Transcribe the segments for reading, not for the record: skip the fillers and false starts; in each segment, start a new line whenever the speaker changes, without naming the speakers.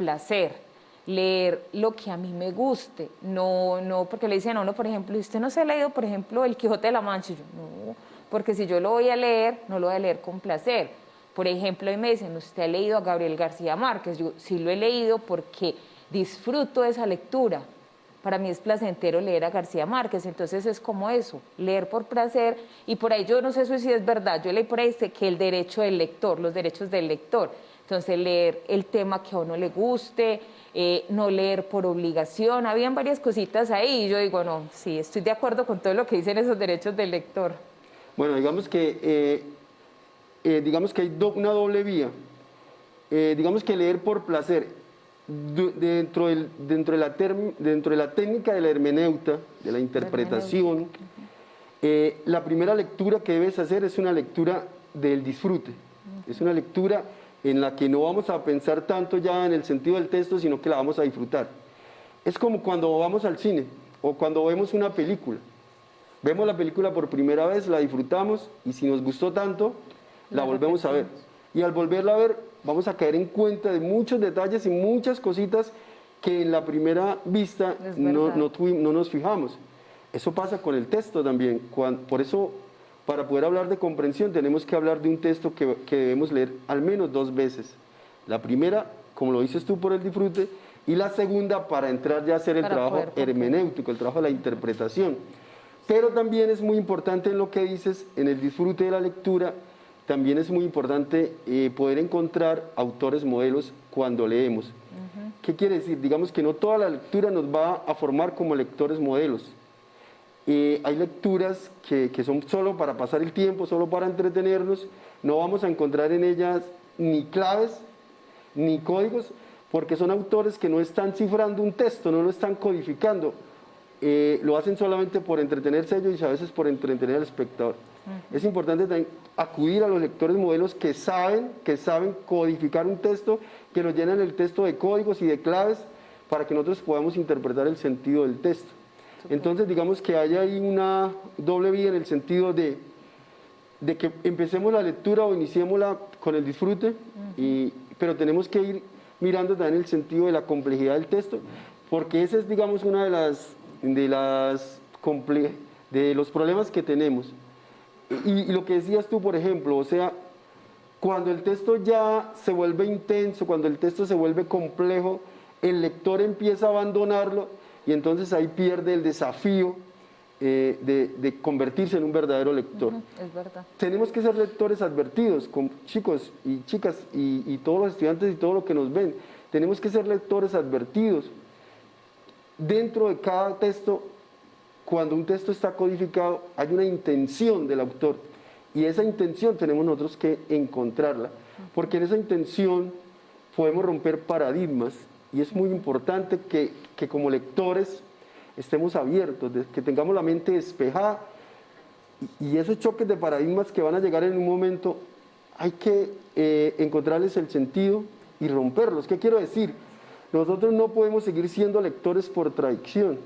placer, leer lo que a mí me guste, no, porque le dicen a uno, por ejemplo, ¿usted no se ha leído, por ejemplo, El Quijote de la Mancha? Y yo, no, porque si yo lo voy a leer, no lo voy a leer con placer. Por ejemplo, y me dicen, ¿usted ha leído a Gabriel García Márquez? Yo sí lo he leído porque disfruto de esa lectura. Para mí es placentero leer a García Márquez, entonces es como eso, leer por placer, y por ahí yo no sé si es verdad, yo leí por ahí que el derecho del lector, los derechos del lector, entonces leer el tema que a uno le guste, no leer por obligación, habían varias cositas ahí, y yo digo, no, sí, estoy de acuerdo con todo lo que dicen esos derechos del lector.
Bueno, digamos que hay una doble vía. Digamos que leer por placer, dentro de la técnica de la hermeneuta, de la interpretación, la primera lectura que debes hacer es una lectura del disfrute. Es una lectura en la que no vamos a pensar tanto ya en el sentido del texto, sino que la vamos a disfrutar. Es como cuando vamos al cine o cuando vemos una película. Vemos la película por primera vez, la disfrutamos y si nos gustó tanto, la volvemos a ver. Y al volverla a ver, vamos a caer en cuenta de muchos detalles y muchas cositas que en la primera vista no nos fijamos. Eso pasa con el texto también. Por eso, para poder hablar de comprensión, tenemos que hablar de un texto que debemos leer al menos 2 veces. La primera, como lo dices tú, por el disfrute, y la segunda para entrar ya a hacer el trabajo hermenéutico, el trabajo de la interpretación. Pero también es muy importante en lo que dices, en el disfrute de la lectura, también es muy importante poder encontrar autores modelos cuando leemos. ¿Qué quiere decir? Digamos que no toda la lectura nos va a formar como lectores modelos. Hay lecturas que son solo para pasar el tiempo, solo para entretenernos, no vamos a encontrar en ellas ni claves, ni códigos, porque son autores que no están cifrando un texto, no lo están codificando. Lo hacen solamente por entretenerse ellos y a veces por entretener al espectador. Es importante también acudir a los lectores modelos que saben codificar un texto, que nos llenan el texto de códigos y de claves para que nosotros podamos interpretar el sentido del texto. Entonces, digamos que hay ahí una doble vía en el sentido de que empecemos la lectura o iniciémosla con el disfrute, pero tenemos que ir mirando también el sentido de la complejidad del texto, porque ese es, digamos, una de los problemas que tenemos. Y lo que decías tú, por ejemplo, o sea, cuando el texto ya se vuelve intenso, cuando el texto se vuelve complejo, el lector empieza a abandonarlo y entonces ahí pierde el desafío de convertirse en un verdadero lector.
Es verdad.
Tenemos que ser lectores advertidos, con chicos y chicas y todos los estudiantes y todo lo que nos ven. Tenemos que ser lectores advertidos. Dentro de cada texto, cuando un texto está codificado, hay una intención del autor y esa intención tenemos nosotros que encontrarla, porque en esa intención podemos romper paradigmas y es muy importante que como lectores estemos abiertos, que tengamos la mente despejada y esos choques de paradigmas que van a llegar en un momento hay que encontrarles el sentido y romperlos. ¿Qué quiero decir? Nosotros no podemos seguir siendo lectores por tradición,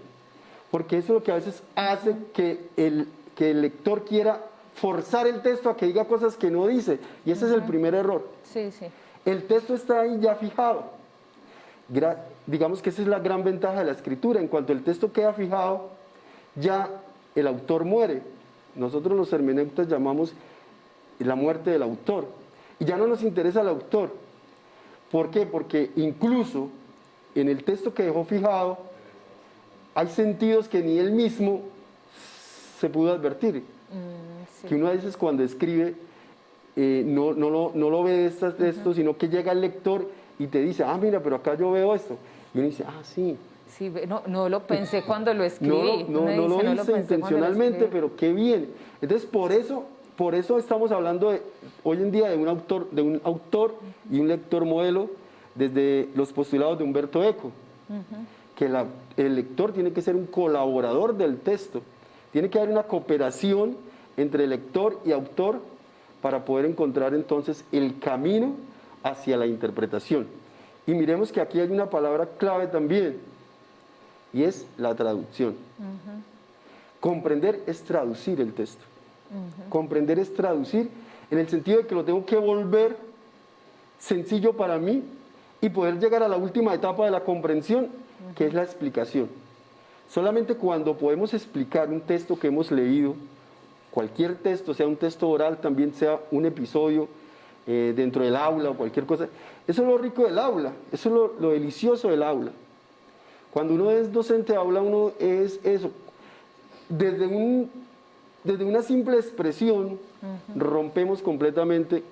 porque eso es lo que a veces hace que el lector quiera forzar el texto a que diga cosas que no dice, y ese es el primer error.
Sí, sí.
El texto está ahí ya fijado. Digamos que esa es la gran ventaja de la escritura. En cuanto el texto queda fijado, ya el autor muere. Nosotros los hermeneutas llamamos la muerte del autor. Y ya no nos interesa el autor. ¿Por qué? Porque incluso en el texto que dejó fijado, hay sentidos que ni él mismo se pudo advertir. Sí. Que uno a veces cuando escribe no lo ve de esto, sino que llega el lector y te dice, mira, pero acá yo veo esto. Y uno dice, sí.
Sí, no lo pensé cuando lo escribí.
No lo hice intencionalmente, pero qué bien. Entonces, por eso estamos hablando hoy en día de un autor y un lector modelo desde los postulados de Humberto Eco. Que el lector tiene que ser un colaborador del texto. Tiene que haber una cooperación entre lector y autor para poder encontrar entonces el camino hacia la interpretación. Y miremos que aquí hay una palabra clave también, y es la traducción. Comprender es traducir el texto. Comprender es traducir en el sentido de que lo tengo que volver sencillo para mí y poder llegar a la última etapa de la comprensión, que es la explicación. Solamente cuando podemos explicar un texto que hemos leído, cualquier texto, sea un texto oral, también sea un episodio dentro del aula o cualquier cosa, eso es lo rico del aula, eso es lo delicioso del aula. Cuando uno es docente de aula, uno es eso, desde una simple expresión rompemos completamente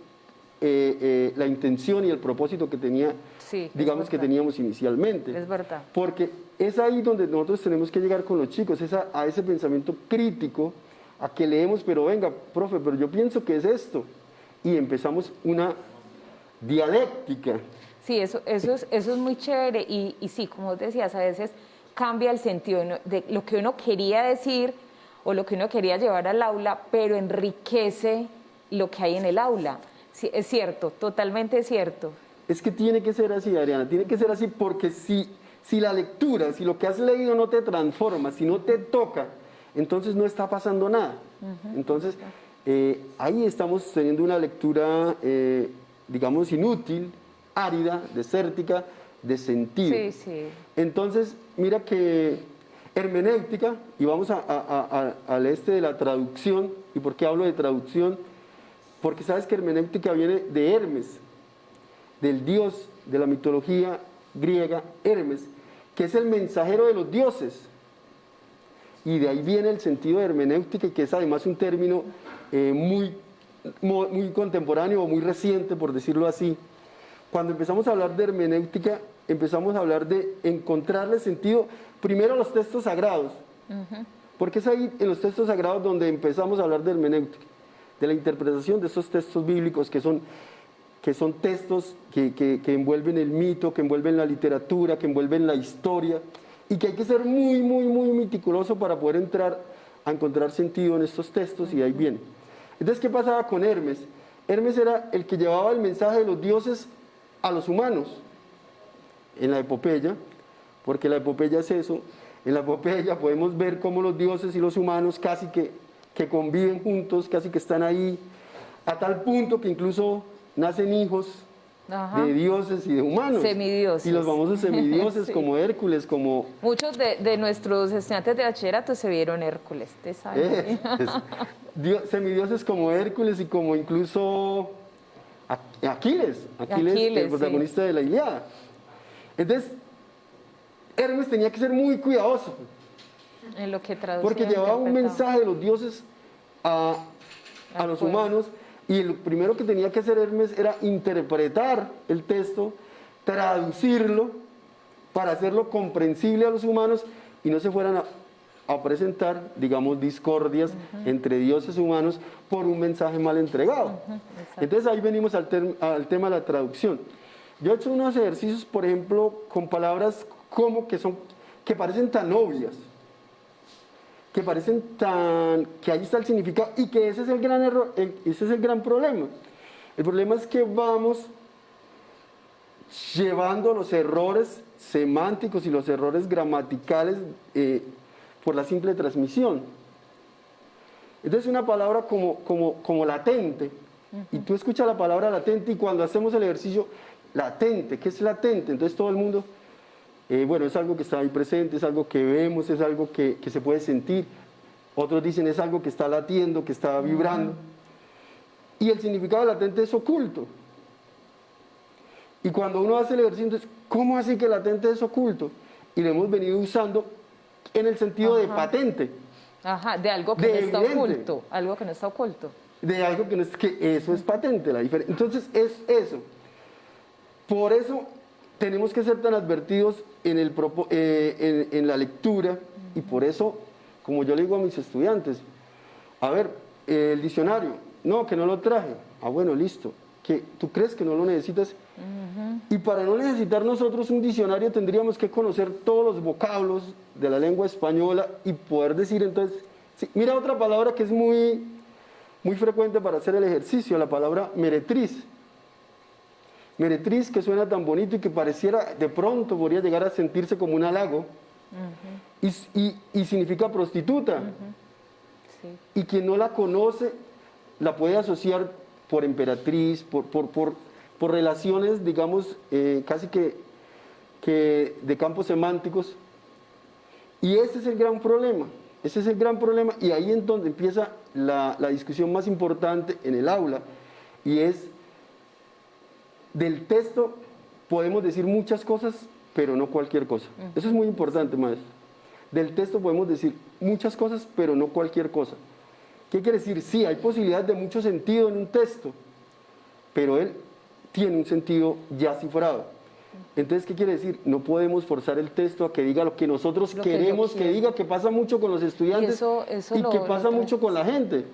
la intención y el propósito que tenía,
Sí,
digamos, que teníamos inicialmente.
Es verdad.
Porque es ahí donde nosotros tenemos que llegar con los chicos, a ese pensamiento crítico, a que leemos, pero venga, profe, pero yo pienso que es esto. Y empezamos una dialéctica.
Sí, eso es muy chévere y sí, como decías, a veces cambia el sentido de lo que uno quería decir o lo que uno quería llevar al aula, pero enriquece lo que hay en el aula. Sí, es cierto, totalmente cierto.
Es que tiene que ser así, Adriana, tiene que ser así porque si la lectura, si lo que has leído no te transforma, si no te toca, entonces no está pasando nada. Entonces, ahí estamos teniendo una lectura, digamos, inútil, árida, desértica, de sentido.
Sí, sí.
Entonces, mira que hermenéutica, y vamos al de la traducción. ¿Y por qué hablo de traducción? Porque sabes que hermenéutica viene de Hermes, del dios de la mitología griega, Hermes, que es el mensajero de los dioses. Y de ahí viene el sentido de hermenéutica, que es además un término muy contemporáneo o muy reciente, por decirlo así. Cuando empezamos a hablar de hermenéutica, empezamos a hablar de encontrarle sentido primero a los textos sagrados, porque es ahí en los textos sagrados donde empezamos a hablar de hermenéutica, de la interpretación de esos textos bíblicos que son textos que envuelven el mito, que envuelven la literatura, que envuelven la historia, y que hay que ser muy, muy, muy meticuloso para poder entrar a encontrar sentido en estos textos, y de ahí viene. Entonces, ¿qué pasaba con Hermes? Hermes era el que llevaba el mensaje de los dioses a los humanos en la epopeya, porque la epopeya es eso. En la epopeya podemos ver cómo los dioses y los humanos casi que conviven juntos, casi que están ahí, a tal punto que incluso nacen hijos de dioses y de humanos.
Semidioses.
Y los famosos semidioses sí. Como Hércules, como...
Muchos de nuestros estudiantes de bachillerato se vieron Hércules, ¿te sabes?
Semidioses como Hércules y como incluso Aquiles, el protagonista de la Ilíada. Entonces, Hermes tenía que ser muy cuidadoso.
En lo que traducía.
Porque llevaba un mensaje de los dioses a los humanos, y lo primero que tenía que hacer Hermes era interpretar el texto, traducirlo, para hacerlo comprensible a los humanos y no se fueran a presentar, digamos, discordias entre dioses y humanos por un mensaje mal entregado. Entonces ahí venimos al tema de la traducción. Yo he hecho unos ejercicios, por ejemplo, con palabras como que parecen tan obvias, que parecen que ahí está el significado, y que ese es el gran error, ese es el gran problema. El problema es que vamos llevando los errores semánticos y los errores gramaticales por la simple transmisión. Entonces una palabra como latente, y tú escuchas la palabra latente, y cuando hacemos el ejercicio, latente, ¿qué es latente? Entonces todo el mundo... bueno, es algo que está ahí presente, es algo que vemos, es algo que se puede sentir. Otros dicen es algo que está latiendo, que está vibrando. Y el significado latente es oculto. Y cuando uno hace el ejercicio, entonces, ¿cómo así que latente es oculto? Y lo hemos venido usando en el sentido de patente.
De algo que no está oculto. Algo que no está oculto.
De algo que no es, que eso es patente, la diferencia. Entonces, es eso. Por eso tenemos que ser tan advertidos en la lectura, y por eso, como yo le digo a mis estudiantes, a ver, el diccionario, no, que no lo traje, bueno, listo, que tú crees que no lo necesitas, y para no necesitar nosotros un diccionario tendríamos que conocer todos los vocablos de la lengua española y poder decir entonces, sí, mira otra palabra que es muy, muy frecuente para hacer el ejercicio, la palabra meretriz. Meretriz, que suena tan bonito y que pareciera, de pronto podría llegar a sentirse como un halago, y significa prostituta. Sí. Y quien no la conoce la puede asociar por emperatriz, por por relaciones, digamos, casi que de campos semánticos. Y ese es el gran problema, ese es el gran problema, y ahí es donde empieza la discusión más importante en el aula, y es, del texto podemos decir muchas cosas, pero no cualquier cosa. Eso es muy importante, maestro. Del texto podemos decir muchas cosas, pero no cualquier cosa. ¿Qué quiere decir? Sí, hay posibilidad de mucho sentido en un texto, pero él tiene un sentido ya cifrado. Entonces, ¿qué quiere decir? No podemos forzar el texto a que diga lo que nosotros queremos que diga, que pasa mucho con los estudiantes y que pasa mucho con la gente.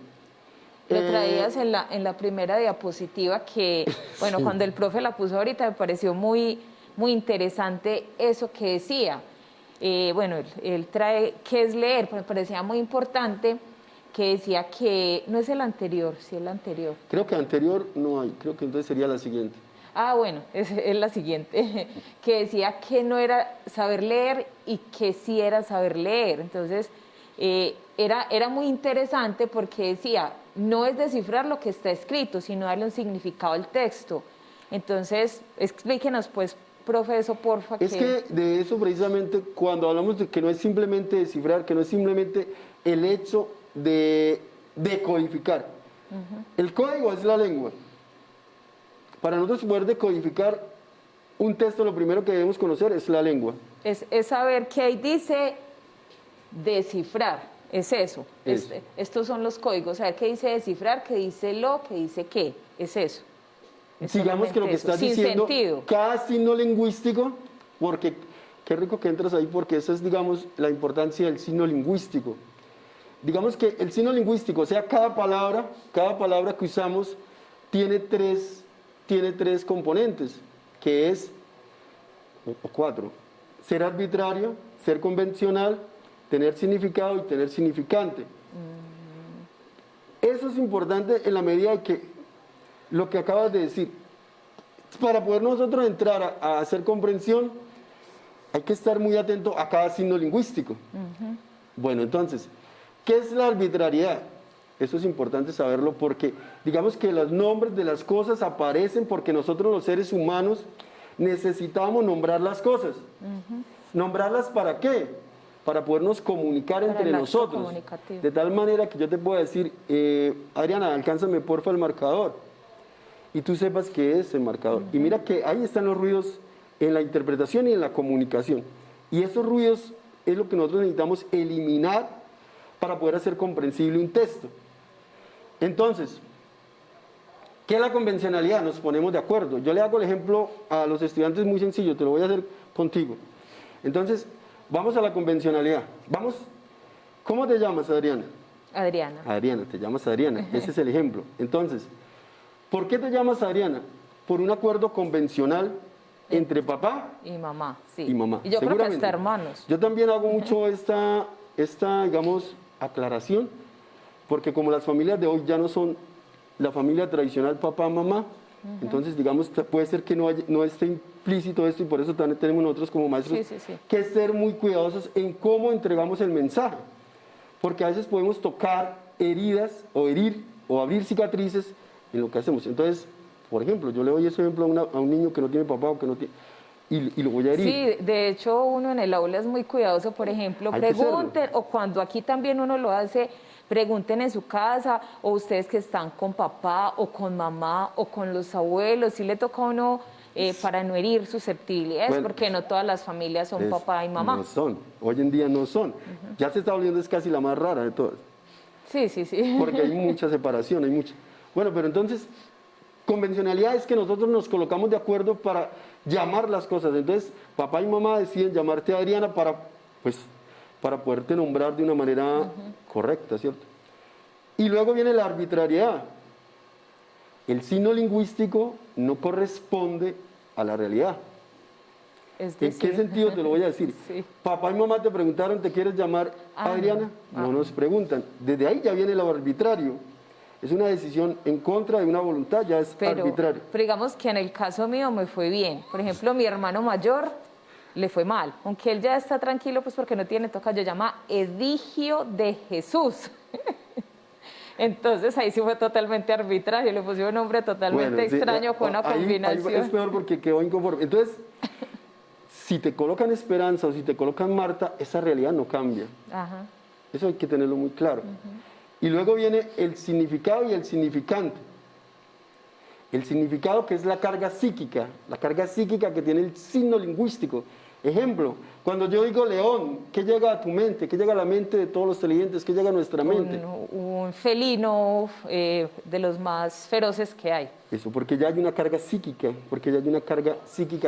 Lo traías en la primera diapositiva que, bueno, sí, cuando el profe la puso ahorita me pareció muy interesante eso que decía. Bueno, él trae qué es leer, pero me parecía muy importante que decía que no es el anterior, sí es el anterior.
Creo que anterior no hay, creo que entonces sería la siguiente.
Ah, bueno, es la siguiente, que decía que no era saber leer y que sí era saber leer. Entonces, era muy interesante porque decía, no es descifrar lo que está escrito, sino darle un significado al texto. Entonces, explíquenos pues, profe, eso porfa.
Es que de eso precisamente, cuando hablamos de que no es simplemente descifrar, que no es simplemente el hecho de decodificar. El código es la lengua. Para nosotros poder decodificar un texto, lo primero que debemos conocer es la lengua.
Es saber qué ahí dice descifrar, es eso. Estos son los códigos, saber qué dice descifrar, qué dice lo, qué dice qué, es eso.
Digamos que lo que estás diciendo, cada signo lingüístico, porque qué rico que entras ahí, porque esa es, digamos, la importancia del signo lingüístico. Digamos que el signo lingüístico, o sea, cada palabra que usamos tiene tres componentes, que es, o cuatro: ser arbitrario, ser convencional, tener significado y tener significante. Eso es importante en la medida de que lo que acabas de decir, para poder nosotros entrar a hacer comprensión, hay que estar muy atento a cada signo lingüístico. Bueno, entonces, ¿qué es la arbitrariedad? Eso es importante saberlo porque digamos que los nombres de las cosas aparecen porque nosotros los seres humanos necesitamos nombrar las cosas. ¿Nombrarlas para qué? Para podernos comunicar entre nosotros. De tal manera que yo te pueda decir, Adriana, alcánzame porfa el marcador. Y tú sepas qué es el marcador. Y mira que ahí están los ruidos en la interpretación y en la comunicación. Y esos ruidos es lo que nosotros necesitamos eliminar para poder hacer comprensible un texto. Entonces, ¿qué es la convencionalidad? Nos ponemos de acuerdo. Yo le hago el ejemplo a los estudiantes muy sencillo, te lo voy a hacer contigo. Entonces, vamos a la convencionalidad. Vamos, ¿cómo te llamas, Adriana?
Adriana.
Adriana, te llamas Adriana, ese es el ejemplo. Entonces, ¿por qué te llamas Adriana? Por un acuerdo convencional entre papá
y mamá, sí.
Y mamá.
Y yo creo que hasta hermanos.
Yo también hago mucho esta, digamos, aclaración, porque como las familias de hoy ya no son la familia tradicional papá-mamá, entonces, digamos, puede ser que no esté implícito esto y por eso también tenemos nosotros como maestros que ser muy cuidadosos en cómo entregamos el mensaje, porque a veces podemos tocar heridas o herir o abrir cicatrices en lo que hacemos. Entonces, por ejemplo, yo le doy ese ejemplo a un niño que no tiene papá o que no tiene... Y lo voy a herir.
Sí, de hecho uno en el aula es muy cuidadoso, por ejemplo, pregunten, o cuando aquí también uno lo hace, pregunten en su casa, o ustedes que están con papá, o con mamá, o con los abuelos, si le toca a uno para no herir susceptibilidades, bueno, porque no todas las familias son papá y mamá.
No son, hoy en día no son. Ya se está volviendo, es casi la más rara de todas.
Sí, sí, sí.
Porque hay mucha separación, hay mucha. Bueno, pero entonces... Convencionalidad es que nosotros nos colocamos de acuerdo para llamar las cosas. Entonces, papá y mamá deciden llamarte Adriana para poderte nombrar de una manera correcta, ¿cierto? Y luego viene la arbitrariedad. El signo lingüístico no corresponde a la realidad.
Es decir,
¿en qué sentido te lo voy a decir?
Sí.
Papá y mamá te preguntaron, ¿te quieres llamar Adriana? No nos preguntan. Desde ahí ya viene lo arbitrario. Es una decisión en contra de una voluntad, ya es arbitrario.
Pero digamos que en el caso mío me fue bien. Por ejemplo, mi hermano mayor le fue mal. Aunque él ya está tranquilo, pues porque no tiene toca, yo llama Edigio de Jesús. Entonces ahí sí fue totalmente arbitrario, le pusieron un nombre totalmente
Bueno, sí,
extraño con una
ahí
combinación.
es peor porque quedó inconforme. Entonces, si te colocan Esperanza o si te colocan Marta, esa realidad no cambia.
Ajá.
Eso hay que tenerlo muy claro. Y luego viene el significado y el significante. El significado, que es la carga psíquica que tiene el signo lingüístico. Ejemplo, cuando yo digo león, ¿qué llega a tu mente? ¿Qué llega a la mente de todos los televidentes? ¿Qué llega a nuestra mente?
Un felino de los más feroces que hay.
Eso, porque ya hay una carga psíquica,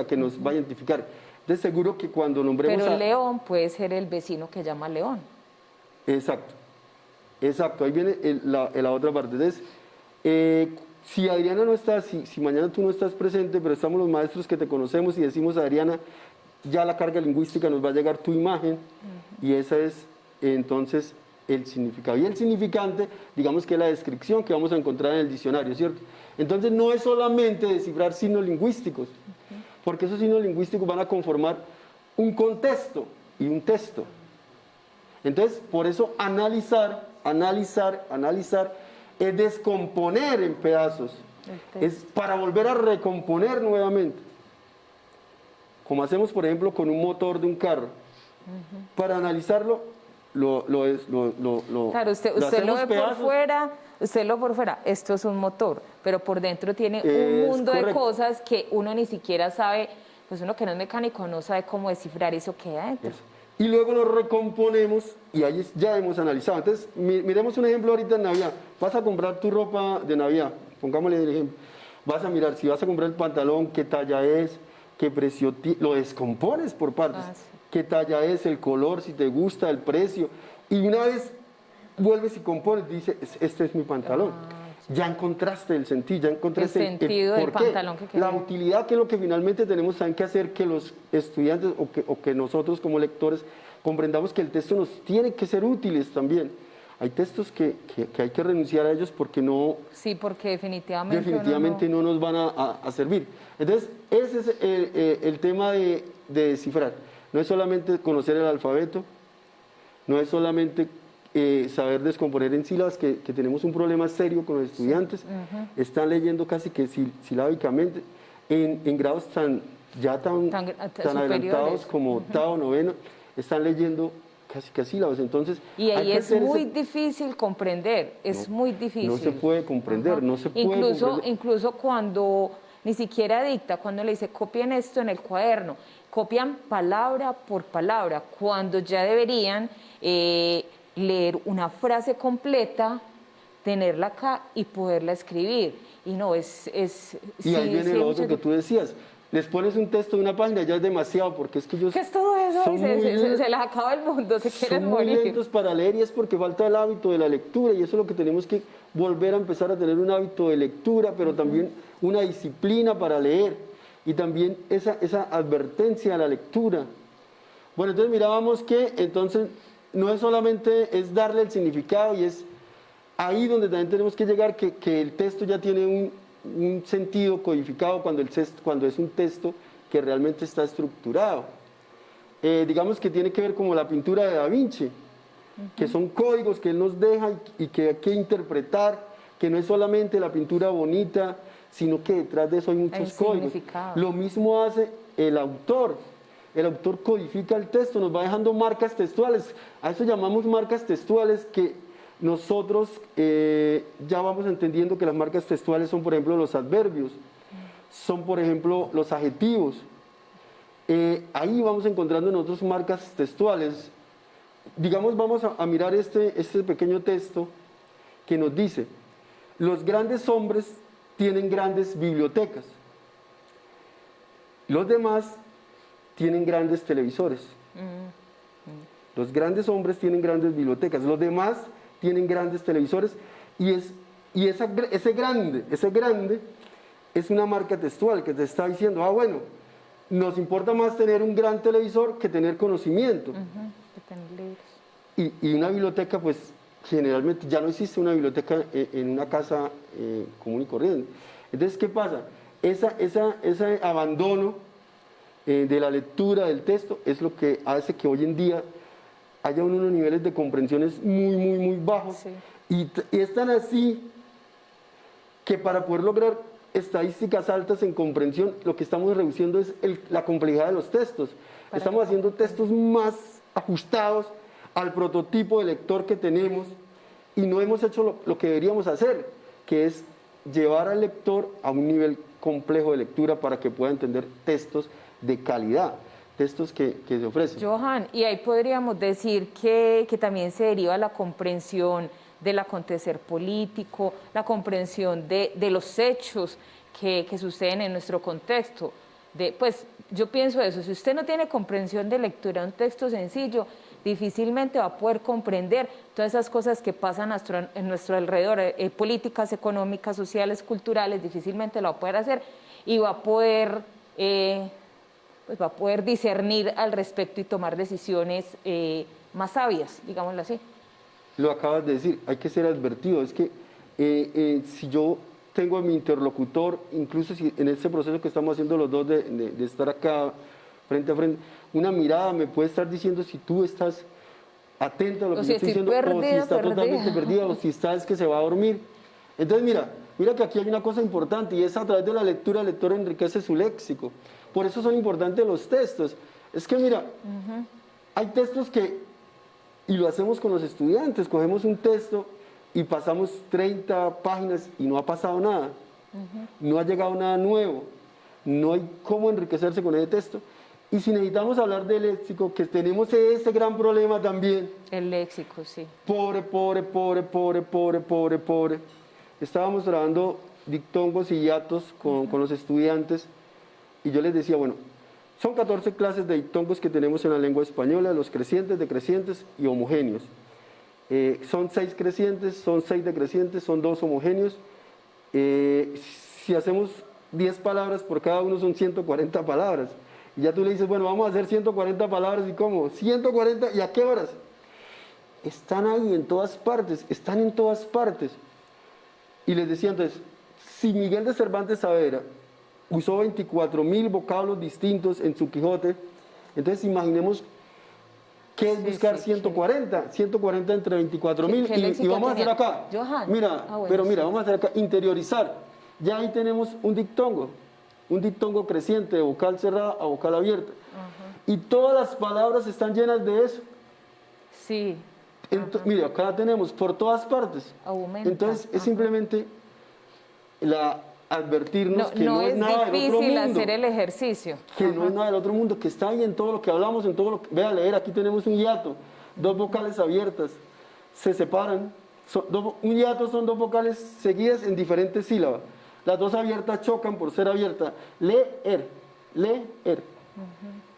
que nos va a identificar. Entonces seguro que cuando nombremos
Pero el león puede ser el vecino que llama león.
Exacto, exacto, ahí viene la otra parte. Entonces, si Adriana no está, si mañana tú no estás presente, pero estamos los maestros que te conocemos y decimos a Adriana, ya la carga lingüística nos va a llegar tu imagen y esa es entonces el significado. Y el significante, digamos que es la descripción que vamos a encontrar en el diccionario, ¿cierto? Entonces no es solamente descifrar signos lingüísticos, porque esos signos lingüísticos van a conformar un contexto y un texto. Entonces, por eso analizar es descomponer en pedazos, es para volver a recomponer nuevamente. Como hacemos, por ejemplo, con un motor de un carro. Para analizarlo,
claro, usted lo ve por fuera, esto es un motor, pero por dentro tiene un mundo de cosas que uno ni siquiera sabe, pues uno que no es mecánico no sabe cómo descifrar eso que hay adentro.
Y luego lo recomponemos y ahí ya hemos analizado. Entonces, miremos un ejemplo ahorita en Navidad. Vas a comprar tu ropa de Navidad, pongámosle el ejemplo. Vas a mirar, si vas a comprar el pantalón, qué talla es, qué precio tiene, lo descompones por partes.
Sí.
Qué talla es, el color, si te gusta, el precio. Y una vez vuelves y compones, dices, este es mi pantalón. Sí. Ya encontraste el sentido, ya encontraste
el sentido del pantalón que queda.
La utilidad, que es lo que finalmente tenemos que hacer que los estudiantes o que nosotros como lectores comprendamos que el texto nos tiene que ser útiles también. Hay textos que hay que renunciar a ellos porque no...
Sí, porque definitivamente
no nos van a servir. Entonces, ese es el tema de descifrar. No es solamente conocer el alfabeto, no es solamente saber descomponer en sílabas, que tenemos un problema serio con los estudiantes. Sí. Están leyendo casi que silábicamente en grados tan adelantados como octavo, noveno, están leyendo casi que sílabas. Entonces,
y ahí es muy difícil comprender, muy difícil.
No se puede comprender, no se puede comprender.
Incluso cuando ni siquiera dicta, cuando le dice copien esto en el cuaderno, copian palabra por palabra, cuando ya deberían leer una frase completa, tenerla acá y poderla escribir. Y no,
y ahí viene lo otro que tú decías. Les pones un texto de una página, ya es demasiado, porque es que ellos...
¿Qué es todo eso? Se les acaba el mundo, se quieren morir.
Son muy lentos para leer y es porque falta el hábito de la lectura, y eso es lo que tenemos que volver a empezar a tener, un hábito de lectura, pero también una disciplina para leer, y también esa advertencia a la lectura. Bueno, entonces mirábamos que entonces no es solamente es darle el significado, y es ahí donde también tenemos que llegar, que el texto ya tiene un sentido codificado cuando es un texto que realmente está estructurado. Digamos que tiene que ver como la pintura de Da Vinci, que son códigos que él nos deja y que hay que interpretar, que no es solamente la pintura bonita, sino que detrás de eso hay muchos códigos. Lo mismo hace el autor. El autor codifica el texto, nos va dejando marcas textuales. A eso llamamos marcas textuales, que nosotros ya vamos entendiendo que las marcas textuales son, por ejemplo, los adverbios, son, por ejemplo, los adjetivos. Ahí vamos encontrando nosotros marcas textuales. Digamos, vamos a mirar este pequeño texto que nos dice: los grandes hombres tienen grandes bibliotecas, los demás tienen grandes televisores. Los grandes hombres tienen grandes bibliotecas, los demás tienen grandes televisores, y ese grande es una marca textual que te está diciendo, bueno, nos importa más tener un gran televisor que tener conocimiento. Y una biblioteca, pues generalmente ya no existe una biblioteca en una casa común y corriente. Entonces, ¿qué pasa? Ese abandono de la lectura del texto es lo que hace que hoy en día haya unos niveles de comprensiones muy bajos.
Sí.
Y es tan así que para poder lograr estadísticas altas en comprensión, lo que estamos reduciendo es la complejidad de los textos. Estamos haciendo textos más ajustados al prototipo de lector que tenemos y no hemos hecho lo que deberíamos hacer, que es llevar al lector a un nivel complejo de lectura para que pueda entender textos de calidad, textos que se ofrecen.
Johan, y ahí podríamos decir que también se deriva la comprensión del acontecer político, la comprensión de los hechos que suceden en nuestro contexto. Pues yo pienso eso, si usted no tiene comprensión de lectura de un texto sencillo, difícilmente va a poder comprender todas esas cosas que pasan en nuestro alrededor, políticas, económicas, sociales, culturales, difícilmente lo va a poder hacer y va a poder, pues va a poder discernir al respecto y tomar decisiones más sabias, digámoslo así.
Lo acabas de decir, hay que ser advertido. Es que si yo tengo a mi interlocutor, incluso si en este proceso que estamos haciendo los dos de estar acá frente a frente, una mirada me puede estar diciendo si tú estás atento a lo que yo estoy diciendo, o si está totalmente perdida, o si estás que se va a dormir. Entonces mira que aquí hay una cosa importante, y es a través de la lectura el lector enriquece su léxico. Por eso son importantes los textos. Es que mira, hay textos que, y lo hacemos con los estudiantes, cogemos un texto y pasamos 30 páginas y no ha pasado nada, no ha llegado nada nuevo, no hay cómo enriquecerse con ese texto. Y si necesitamos hablar del léxico, que tenemos ese gran problema también.
El léxico, sí.
Pobre. Estábamos grabando dictongos y hiatos con los estudiantes y yo les decía, bueno, son 14 clases de dictongos que tenemos en la lengua española, los crecientes, decrecientes y homogéneos. Son 6 crecientes, son 6 decrecientes, son 2 homogéneos. Si hacemos 10 palabras por cada uno son 140 palabras. Y ya tú le dices, bueno, vamos a hacer 140 palabras, ¿y cómo? 140, ¿y a qué horas? Están ahí en todas partes, están en todas partes. Y les decía entonces, si Miguel de Cervantes Saavedra usó 24.000 vocablos distintos en su Quijote, entonces imaginemos qué es buscar 140, 140 entre 24.000, y vamos a hacer acá,
Johan.
mira, vamos a hacer acá, interiorizar. Ya ahí tenemos un dictongo creciente de vocal cerrada a vocal abierta. Y todas las palabras están llenas de eso.
Sí.
Mira, acá tenemos por todas partes.
Aumenta.
Entonces es simplemente advertirnos que no es nada del otro mundo.
No es difícil hacer el ejercicio.
Que no es nada del otro mundo, que está ahí en todo lo que hablamos, en todo lo que... Vea, leer, aquí tenemos un hiato, 2 vocales abiertas, se separan. Un hiato son 2 vocales seguidas en diferentes sílabas. Las 2 abiertas chocan por ser abiertas. Leer.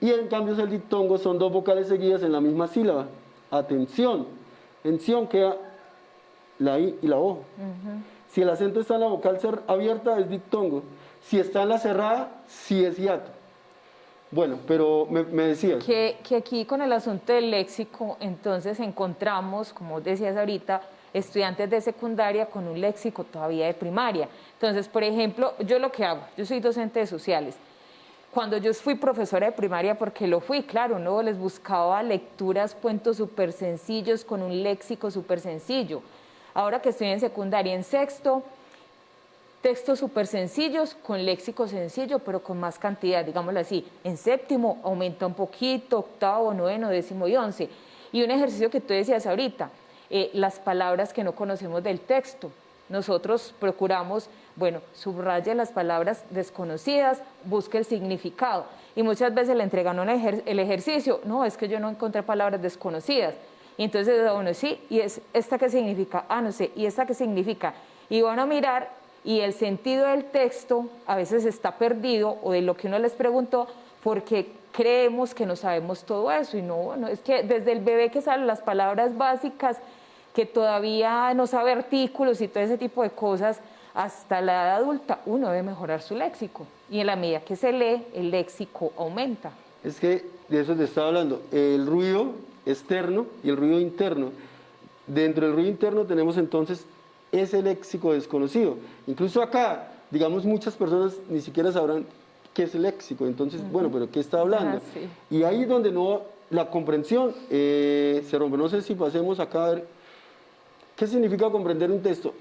Y en cambio el dictongo son 2 vocales seguidas en la misma sílaba. Atención. Tensión queda la I y la O. Si el acento está en la vocal abierta es dictongo. Si está en la cerrada, sí es hiato. Bueno, pero me decías.
Que aquí con el asunto del léxico, entonces encontramos, como decías ahorita, estudiantes de secundaria con un léxico todavía de primaria. Entonces, por ejemplo, yo lo que hago, yo soy docente de sociales. Cuando yo fui profesora de primaria, porque lo fui, claro, ¿no? Les buscaba lecturas, cuentos súper sencillos, con un léxico súper sencillo. Ahora que estoy en secundaria, en sexto, textos súper sencillos, con léxico sencillo, pero con más cantidad, digámoslo así. En séptimo aumenta un poquito, octavo, noveno, décimo y 11. Y un ejercicio que tú decías ahorita, las palabras que no conocemos del texto. Nosotros procuramos, bueno, subraye las palabras desconocidas, busque el significado. Y muchas veces le entregan el ejercicio, no, es que yo no encontré palabras desconocidas. Y entonces uno, sí, ¿y esta qué significa? Ah, no sé, ¿y esta qué significa? Y van a mirar y el sentido del texto a veces está perdido o de lo que uno les preguntó porque creemos que no sabemos todo eso. Y no, es que desde el bebé que salen las palabras básicas, que todavía no sabe artículos y todo ese tipo de cosas, hasta la edad adulta uno debe mejorar su léxico. Y en la medida que se lee, el léxico aumenta.
Es que de eso te estaba hablando, el ruido externo y el ruido interno. Dentro del ruido interno tenemos entonces ese léxico desconocido. Incluso acá, digamos, muchas personas ni siquiera sabrán qué es el léxico. Entonces, bueno, pero ¿qué está hablando?
Sí.
Y ahí donde no la comprensión se rompe. No sé si pasemos acá a ver qué significa comprender un texto.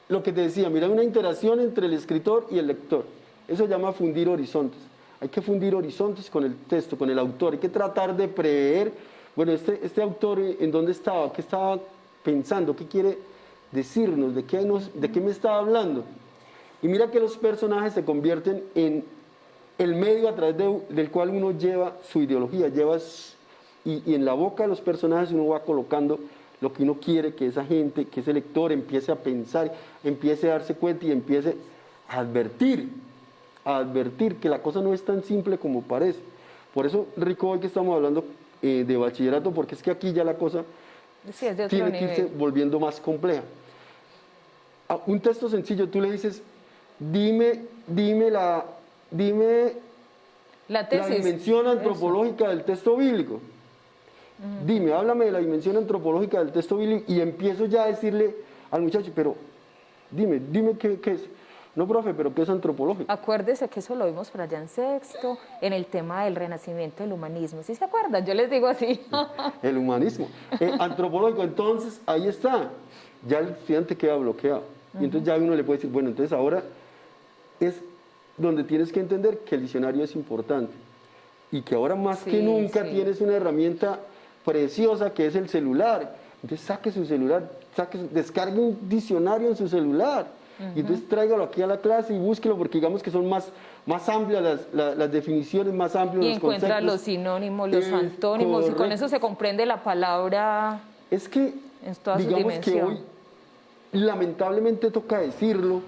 Lo que te decía, mira, hay una interacción entre el escritor y el lector. Eso se llama fundir horizontes. Hay que fundir horizontes con el texto, con el autor. Hay que tratar de prever, bueno, este autor en dónde estaba, qué estaba pensando, qué quiere decirnos, de qué me está hablando. Y mira que los personajes se convierten en el medio a través del cual uno lleva su ideología, y en la boca de los personajes uno va colocando lo que uno quiere que esa gente, que ese lector empiece a pensar, empiece a darse cuenta y empiece a advertir que la cosa no es tan simple como parece. Por eso, Rico, hoy que estamos hablando de bachillerato, porque es que aquí ya la cosa
Sí, es de otro
tiene que
nivel.
irse volviendo más compleja. A un texto sencillo, tú le dices, dime
La
la
tesis.
dimensión antropológica del texto bíblico. Dime, háblame de la dimensión antropológica del texto bíblico, y empiezo ya a decirle al muchacho, pero dime qué es. No, profe, pero ¿qué es antropológico?
Acuérdese que eso lo vimos por allá en sexto, en el tema del renacimiento del humanismo. ¿Sí se acuerdan? Yo les digo así.
El humanismo. Antropológico, entonces ahí está. Ya el estudiante queda bloqueado. Y entonces ya uno le puede decir, bueno, entonces ahora es donde tienes que entender que el diccionario es importante. Y que ahora más que
Sí,
nunca
sí.
tienes una herramienta preciosa que es el celular. Entonces saque su celular, descargue un diccionario en su celular. Y entonces tráigalo aquí a la clase y búsquelo, porque digamos que son más amplias las definiciones, más amplios
Y
los
encuentra
conceptos.
los sinónimos, los
Es
antónimos, y con
correcto.
eso se comprende la palabra
Es que,
en toda su
digamos que
dimensión.
hoy, lamentablemente toca decirlo,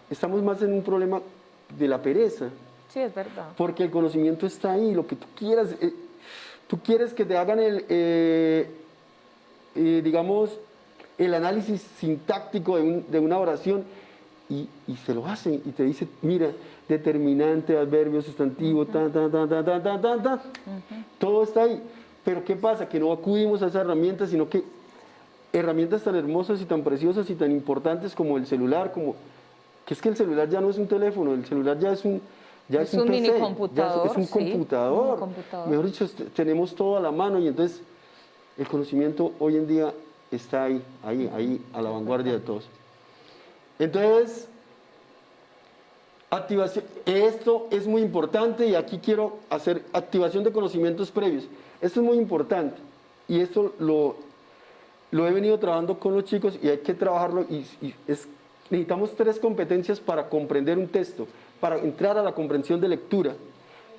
estamos más en un problema de la pereza,
Sí, es verdad.
porque el conocimiento está ahí, lo que tú quieres que te hagan digamos, el análisis sintáctico de una oración, y se lo hacen, y te dice, mira, determinante, adverbio, sustantivo, todo está ahí. Pero ¿qué pasa? Que no acudimos a esa herramienta, sino que herramientas tan hermosas y tan preciosas y tan importantes como el celular, que es que el celular ya no es un teléfono, el celular ya es un
un
PC,
mini computador,
es un
sí,
computador.
un computador.
Mejor dicho, tenemos todo a la mano, y entonces el conocimiento hoy en día está ahí, a la vanguardia de todos. Entonces, activación, esto es muy importante, y aquí quiero hacer activación de conocimientos previos. Esto es muy importante, y esto lo he venido trabajando con los chicos, y hay que trabajarlo, necesitamos 3 competencias para comprender un texto, para entrar a la comprensión de lectura.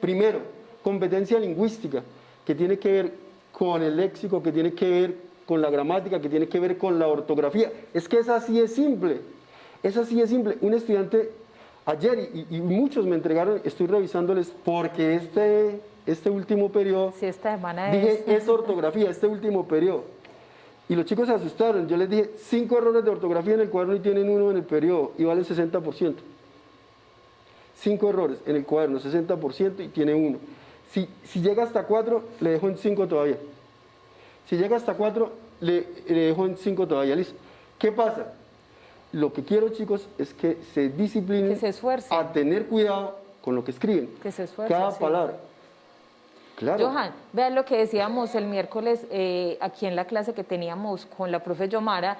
Primero, competencia lingüística, que tiene que ver con el léxico, que tiene que ver con la gramática, que tiene que ver con la ortografía. Es que es así de simple, Un estudiante ayer, y muchos me entregaron, estoy revisándoles, porque este último periodo,
Sí, esta semana
dije, es ortografía, este último periodo. Y los chicos se asustaron. Yo les dije, 5 errores de ortografía en el cuaderno y tienen 1 en el periodo, y valen 60%. 5 errores en el cuaderno, 60%, y tiene 1. Si llega hasta 4, le dejo en 5 todavía. Si llega hasta 4, le dejo en 5 todavía. Listo. ¿Qué pasa? Lo que quiero, chicos, es que se disciplinen,
Que se esfuercen.
a tener cuidado con lo que escriben.
Que se esfuercen,
Cada
sí.
palabra. Claro.
Johan, vean lo que decíamos el miércoles aquí en la clase que teníamos con la profe Yomara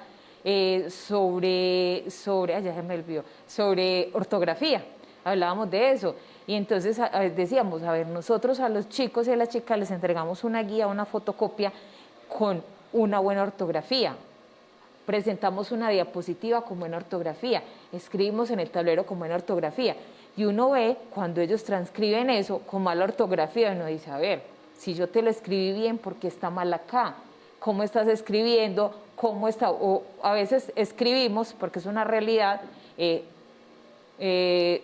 sobre, ay, ya se me olvidó, sobre ortografía. Hablábamos de eso. Y entonces decíamos, a ver, nosotros a los chicos y a las chicas les entregamos una guía, una fotocopia con una buena ortografía. Presentamos una diapositiva con buena ortografía, escribimos en el tablero con buena ortografía, y uno ve cuando ellos transcriben eso con mala ortografía, y uno dice, a ver, si yo te lo escribí bien, ¿por qué está mal acá? ¿Cómo estás escribiendo? ¿Cómo está? O a veces escribimos, porque es una realidad,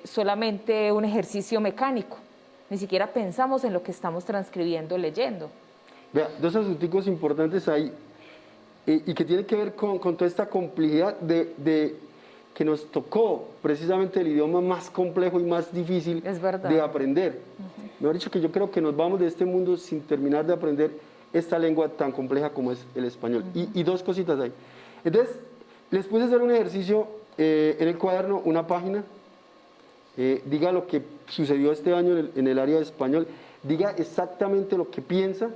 solamente un ejercicio mecánico, ni siquiera pensamos en lo que estamos transcribiendo, leyendo.
Vea, 2 asuntos importantes ahí, y que tiene que ver con toda esta complejidad que nos tocó, precisamente el idioma más complejo y más difícil
Es verdad.
de aprender. Mejor dicho, que yo creo que nos vamos de este mundo sin terminar de aprender esta lengua tan compleja como es el español. Y 2 cositas ahí. Entonces, les puse a hacer un ejercicio en el cuaderno, una página. Diga lo que sucedió este año en el área de español, diga exactamente lo que piensa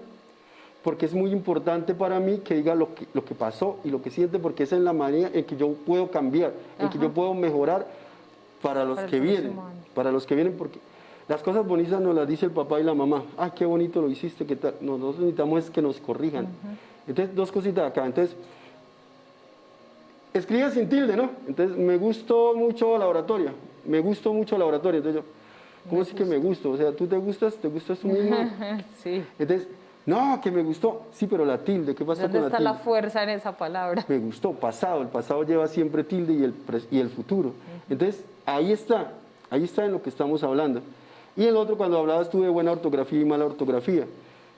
porque es muy importante para mí que diga lo que pasó y lo que siente, porque esa es la manera en que yo puedo cambiar, en que yo puedo mejorar para los
Para el
que vienen,
próximo año.
para los que vienen, porque las cosas bonitas nos las dice el papá y la mamá. Ah, qué bonito lo hiciste, qué tal. Nosotros necesitamos es que nos corrijan. Entonces, dos cositas acá. Entonces, escribe sin tilde, ¿no? Entonces, me gustó mucho la oratoria. Me gustó mucho la oratoria. Entonces yo, ¿cómo es que me gustó? O sea, ¿tú te gustas tú mismo?
Sí.
Entonces, no, que me gustó. Sí, pero la tilde, ¿qué pasa
¿Dónde
con la
está
tilde?
la fuerza en esa palabra?
Me gustó, pasado. El pasado lleva siempre tilde y el futuro. Entonces, ahí está en lo que estamos hablando. Y el otro, cuando hablabas tú de buena ortografía y mala ortografía,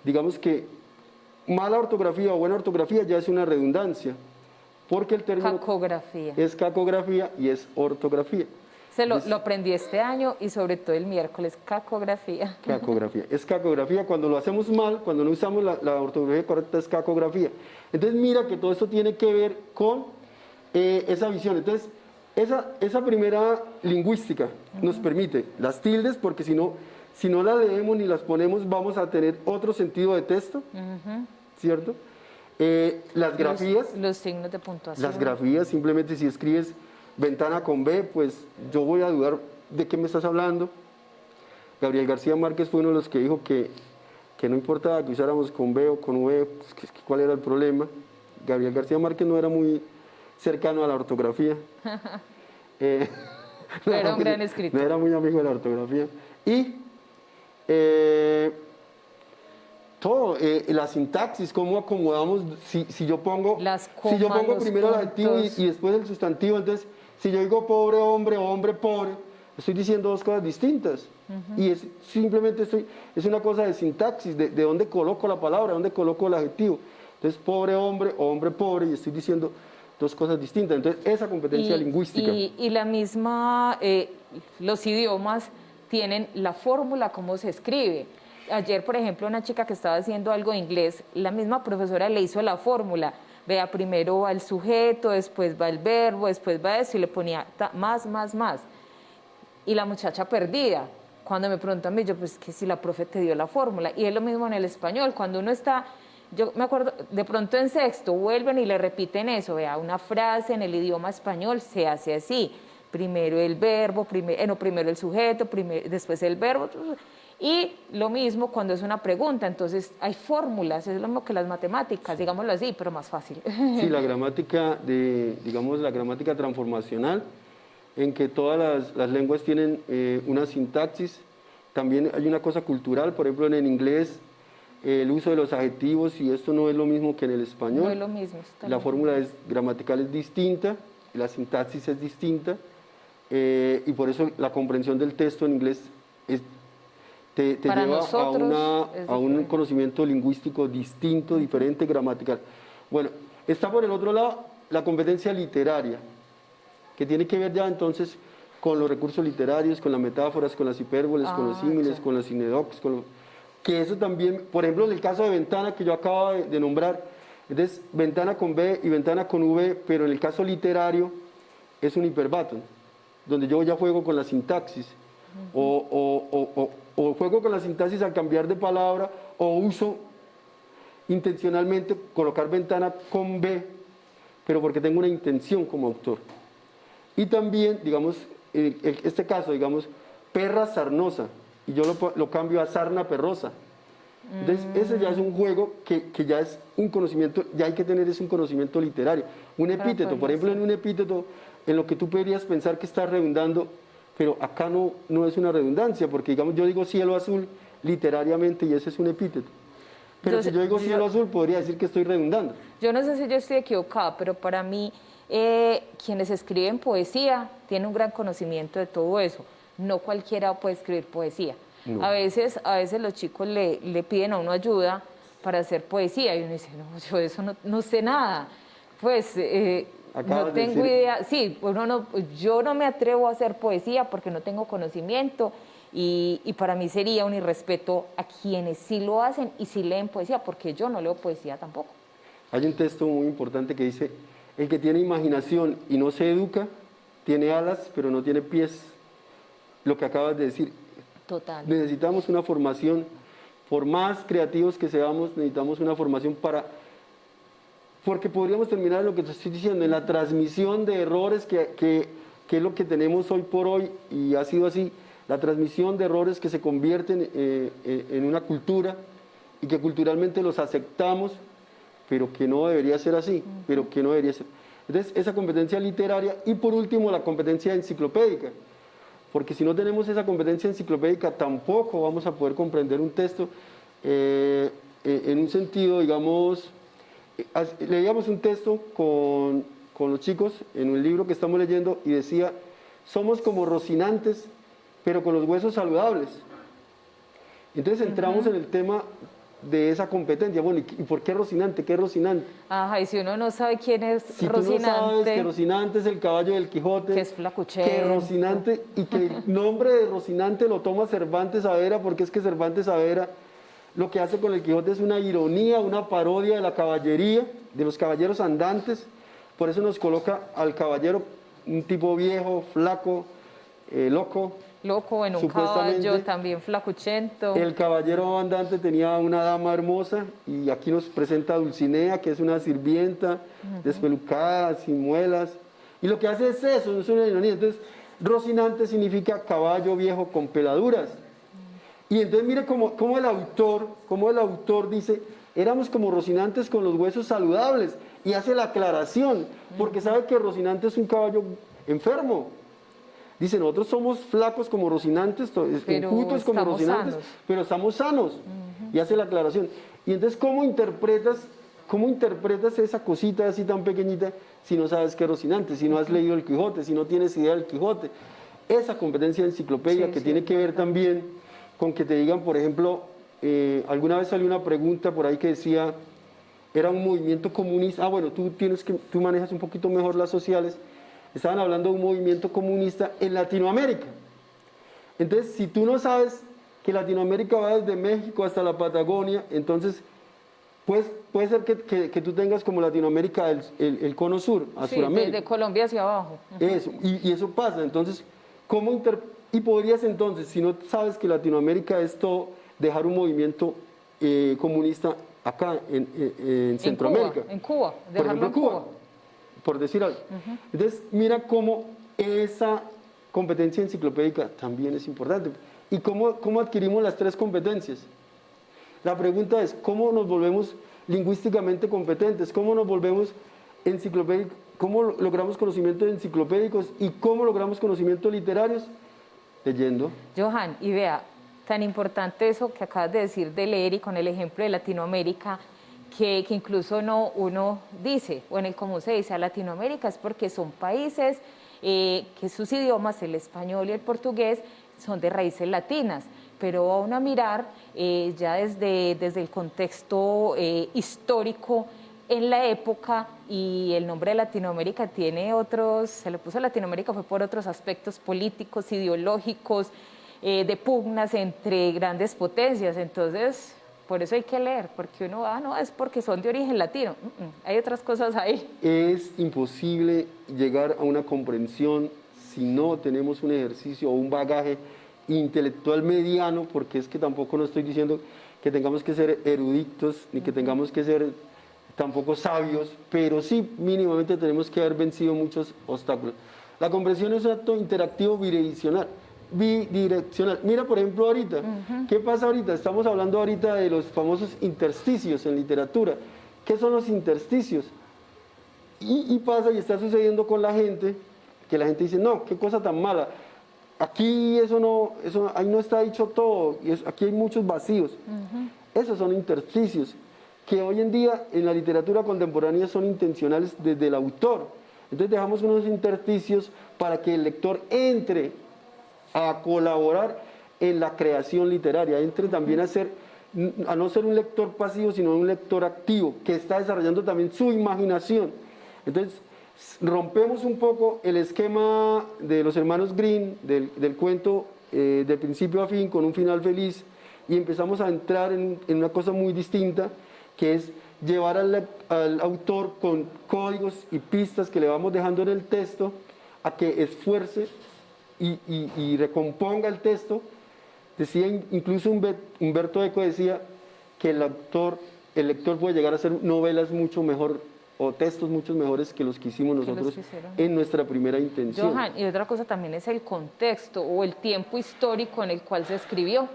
digamos que mala ortografía o buena ortografía ya es una redundancia, porque el término
Cacografía.
es cacografía y es ortografía.
Lo aprendí este año y sobre todo el miércoles, cacografía.
Cacografía. Es cacografía. Cuando lo hacemos mal, cuando no usamos la ortografía correcta, es cacografía. Entonces, mira que todo esto tiene que ver con esa visión. Entonces, esa primera lingüística nos permite las tildes, porque si no las leemos ni las ponemos, vamos a tener otro sentido de texto, ¿cierto? Las grafías.
Los signos de puntuación.
Las grafías, simplemente si escribes ventana con B, pues yo voy a dudar de qué me estás hablando. Gabriel García Márquez fue uno de los que dijo que no importaba que usáramos con B o con V, pues, cuál era el problema. Gabriel García Márquez no era muy cercano a la ortografía.
No era un gran escritor.
No era muy amigo de la ortografía. Y todo, la sintaxis, cómo acomodamos, si yo pongo primero el adjetivo y después el sustantivo, entonces si yo digo pobre hombre o hombre pobre, estoy diciendo dos cosas distintas. Y es simplemente es una cosa de sintaxis, de dónde coloco la palabra, dónde coloco el adjetivo. Entonces pobre hombre o hombre pobre, y estoy diciendo dos cosas distintas. Entonces esa competencia lingüística.
Y la misma, los idiomas tienen la fórmula, cómo se escribe. Ayer, por ejemplo, una chica que estaba haciendo algo de inglés, la misma profesora le hizo la fórmula. Vea, primero va el sujeto, después va el verbo, después va eso, y le ponía más. Y la muchacha perdida. Cuando me preguntó a mí, yo, pues que si la profe te dio la fórmula. Y es lo mismo en el español, cuando uno está, yo me acuerdo, de pronto en sexto vuelven y le repiten eso, vea, una frase en el idioma español se hace así. Primero el verbo, primero el sujeto, después el verbo. Y lo mismo cuando es una pregunta, entonces hay fórmulas, es lo mismo que las matemáticas, digámoslo así, pero más fácil.
Sí, la gramática la gramática transformacional, en que todas las lenguas tienen una sintaxis. También hay una cosa cultural, por ejemplo en inglés, el uso de los adjetivos, y esto no es lo mismo que en el español.
No es lo mismo.
La fórmula gramatical es distinta, la sintaxis es distinta, y por eso la comprensión del texto en inglés te lleva a un conocimiento lingüístico distinto, diferente, gramatical. Bueno, está por el otro lado la competencia literaria, que tiene que ver ya entonces con los recursos literarios, con las metáforas, con las hipérboles, con los símiles, con los sinedocs, que eso también, por ejemplo, en el caso de ventana que yo acabo de nombrar, entonces ventana con B y ventana con V, pero en el caso literario es un hiperbátón, donde yo ya juego con la sintaxis, o juego con la sintaxis al cambiar de palabra, o uso intencionalmente colocar ventana con B, pero porque tengo una intención como autor. Y también, digamos, este caso, digamos, perra sarnosa, y yo lo cambio a sarna perrosa. Entonces, ese ya es un juego que ya es un conocimiento, ya hay que tener un conocimiento literario. Un epíteto, por ejemplo, en un epíteto, en lo que tú podrías pensar que está redundando, pero acá no es una redundancia, porque digamos, yo digo cielo azul literariamente y ese es un epíteto. Pero si yo digo cielo azul, podría decir que estoy redundando.
Yo no sé si yo estoy equivocada, pero para mí, quienes escriben poesía tienen un gran conocimiento de todo eso. No cualquiera puede escribir poesía. No. A veces los chicos le piden a uno ayuda para hacer poesía y uno dice, no, yo de eso no sé nada. Pues no tengo idea. Sí, yo no me atrevo a hacer poesía porque no tengo conocimiento y para mí sería un irrespeto a quienes sí lo hacen y sí leen poesía, porque yo no leo poesía tampoco.
Hay un texto muy importante que dice, el que tiene imaginación y no se educa, tiene alas pero no tiene pies. Lo que acabas de decir.
Total.
Necesitamos una formación por más creativos que seamos, necesitamos una formación porque podríamos terminar en lo que te estoy diciendo, en la transmisión de errores que es lo que tenemos hoy por hoy, y ha sido así, la transmisión de errores que se convierten en una cultura y que culturalmente los aceptamos, pero que no debería ser así, pero que no debería ser. Entonces, esa competencia literaria y por último la competencia enciclopédica, porque si no tenemos esa competencia enciclopédica tampoco vamos a poder comprender un texto en un sentido, digamos, leíamos un texto con los chicos en un libro que estamos leyendo y decía, somos como Rocinantes, pero con los huesos saludables. Entonces entramos en el tema de esa competencia. Bueno, ¿y por qué Rocinante? ¿Qué es Rocinante?
Ajá, y si uno no sabe quién es
Si
Rocinante,
tú no sabes que Rocinante es el caballo del Quijote,
que es Flacuchento,
que Rocinante, y que el nombre de Rocinante lo toma Cervantes Saavedra, porque es que Cervantes Saavedra lo que hace con el Quijote es una ironía, una parodia de la caballería, de los caballeros andantes. Por eso nos coloca al caballero, un tipo viejo, flaco, loco.
loco en un
Supuestamente,
caballo, también flacuchento.
El caballero andante tenía una dama hermosa y aquí nos presenta a Dulcinea, que es una sirvienta despelucada, sin muelas. Y lo que hace es eso, es una ironía. Entonces, Rocinante significa caballo viejo con peladuras. Y entonces mire cómo el autor dice, éramos como Rocinantes con los huesos saludables. Y hace la aclaración, porque sabe que Rocinante es un caballo enfermo. Dice, nosotros somos flacos como Rocinantes, enjutos como Rocinantes,
sanos.
pero estamos sanos. Y hace la aclaración. Y entonces, ¿cómo interpretas esa cosita así tan pequeñita si no sabes qué es Rocinante, si no has leído el Quijote, si no tienes idea del Quijote? Esa competencia de enciclopedia
Sí,
que
sí,
tiene que ver también con que te digan, por ejemplo, alguna vez salió una pregunta por ahí que decía, era un movimiento comunista. Bueno, tú manejas un poquito mejor las sociales. Estaban hablando de un movimiento comunista en Latinoamérica. Entonces, si tú no sabes que Latinoamérica va desde México hasta la Patagonia, entonces puede ser que tú tengas como Latinoamérica el cono sur, a
Sí,
Sudamérica.
de Colombia hacia abajo.
Eso, y eso pasa. Entonces, y podrías entonces, si no sabes que Latinoamérica es todo, dejar un movimiento comunista acá en Centroamérica.
En Cuba,
Por
dejarlo
ejemplo,
en Cuba.
por decir algo. Entonces, mira cómo esa competencia enciclopédica también es importante. ¿Y cómo adquirimos las tres competencias? La pregunta es, ¿cómo nos volvemos lingüísticamente competentes? ¿Cómo nos volvemos enciclopédicos? ¿Cómo logramos conocimientos enciclopédicos? ¿Y cómo logramos conocimientos literarios? Leyendo.
Johan, y vea, tan importante eso que acabas de decir de leer y con el ejemplo de Latinoamérica, que incluso uno dice, o en el común se dice a Latinoamérica, es porque son países que sus idiomas, el español y el portugués, son de raíces latinas, pero a uno mirar ya desde el contexto histórico en la época, y el nombre de Latinoamérica tiene otros, se le puso Latinoamérica fue por otros aspectos políticos, ideológicos, de pugnas entre grandes potencias. Entonces, por eso hay que leer, porque uno, no, es porque son de origen latino. Hay otras cosas ahí.
Es imposible llegar a una comprensión si no tenemos un ejercicio o un bagaje intelectual mediano, porque es que tampoco no estoy diciendo que tengamos que ser eruditos, ni que tengamos que ser tampoco sabios, pero sí mínimamente tenemos que haber vencido muchos obstáculos. La comprensión es un acto interactivo bidireccional. Mira, por ejemplo, ahorita, ¿qué pasa ahorita? Estamos hablando ahorita de los famosos intersticios en literatura. ¿Qué son los intersticios? Y pasa y está sucediendo con la gente, que la gente dice, no, qué cosa tan mala. Aquí ahí no está dicho todo, aquí hay muchos vacíos. Esos son intersticios, que hoy en día en la literatura contemporánea son intencionales desde el autor. Entonces dejamos unos intersticios para que el lector entre a colaborar en la creación literaria, entre también a no ser un lector pasivo, sino un lector activo, que está desarrollando también su imaginación. Entonces, rompemos un poco el esquema de los hermanos Grimm, del cuento de principio a fin, con un final feliz, y empezamos a entrar en una cosa muy distinta, que es llevar al autor con códigos y pistas que le vamos dejando en el texto, a que esfuerce y recomponga el texto Decía, incluso Humberto Eco decía que el lector puede llegar a hacer novelas mucho mejor o textos mucho mejores que los que hicimos nosotros en nuestra primera intención.
Johan, y otra cosa también es el contexto o el tiempo histórico en el cual se escribió.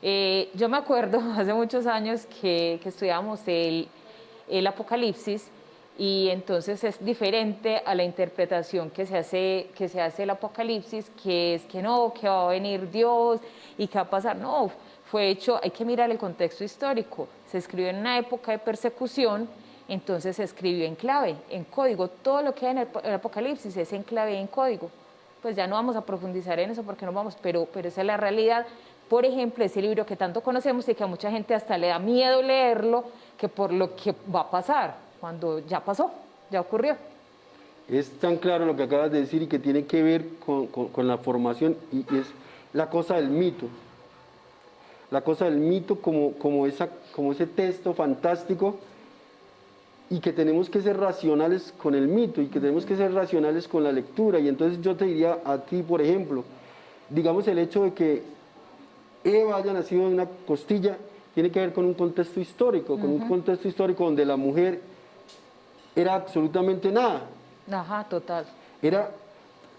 Yo me acuerdo hace muchos años que estudiábamos el Apocalipsis, y entonces es diferente a la interpretación que se hace el Apocalipsis, que es que no, que va a venir Dios y que va a pasar. No, fue hecho, hay que mirar el contexto histórico. Se escribió en una época de persecución, entonces se escribió en clave, en código. Todo lo que hay en el Apocalipsis es en clave y en código. Pues ya no vamos a profundizar en eso porque no vamos, pero esa es la realidad. Por ejemplo, ese libro que tanto conocemos y que a mucha gente hasta le da miedo leerlo, que por lo que va a pasar, cuando ya pasó, ya ocurrió.
Es tan claro lo que acabas de decir y que tiene que ver con la formación, y es la cosa del mito. La cosa del mito como ese texto fantástico, y que tenemos que ser racionales con el mito y que tenemos que ser racionales con la lectura. Y entonces yo te diría a ti, por ejemplo, digamos el hecho de que Eva haya nacido en una costilla tiene que ver con un contexto histórico, con un contexto histórico donde la mujer era absolutamente nada.
Ajá, total.
Era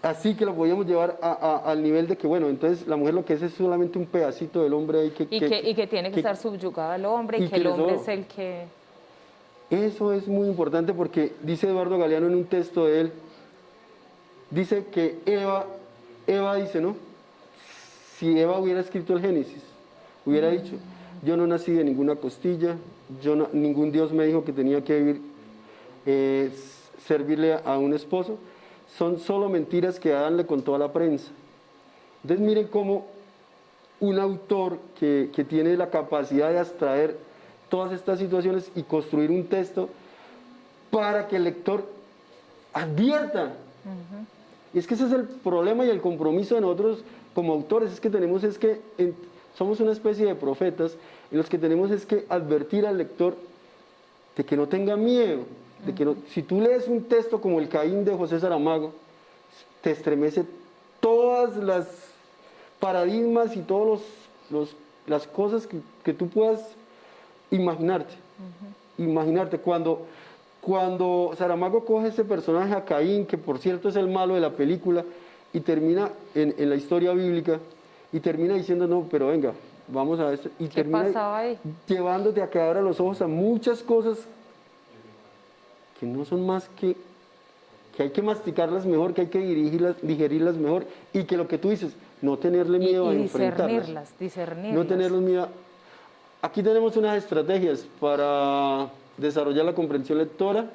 así que lo podíamos llevar al nivel de que, bueno, entonces la mujer lo que es solamente un pedacito del hombre ahí
y que tiene que estar subyugada al hombre, y que el hombre es el que...
Eso es muy importante porque dice Eduardo Galeano en un texto de él, dice que Eva dice, ¿no? Si Eva hubiera escrito el Génesis, hubiera dicho, yo no nací de ninguna costilla, ningún Dios me dijo que tenía que vivir, servirle a un esposo, son solo mentiras que Adán le contó a la prensa. Entonces miren cómo un autor que tiene la capacidad de abstraer todas estas situaciones y construir un texto para que el lector advierta. Y es que ese es el problema y el compromiso de nosotros como autores, somos una especie de profetas en los que tenemos es que advertir al lector de que no tenga miedo, de que si tú lees un texto como el Caín de José Saramago, te estremece todas las paradigmas y todas las cosas que tú puedas imaginarte. Imaginarte cuando Saramago coge ese personaje a Caín, que por cierto es el malo de la película, y termina en la historia bíblica, y termina diciendo, no, pero venga, vamos a esto, y termina llevándote a que abra los ojos a muchas cosas que no son más que hay que masticarlas mejor, que hay que digerirlas mejor, y que lo que tú dices, no tenerle miedo a enfrentarlas.
Discernirlas.
No tenerle miedo. Aquí tenemos unas estrategias para desarrollar la comprensión lectora.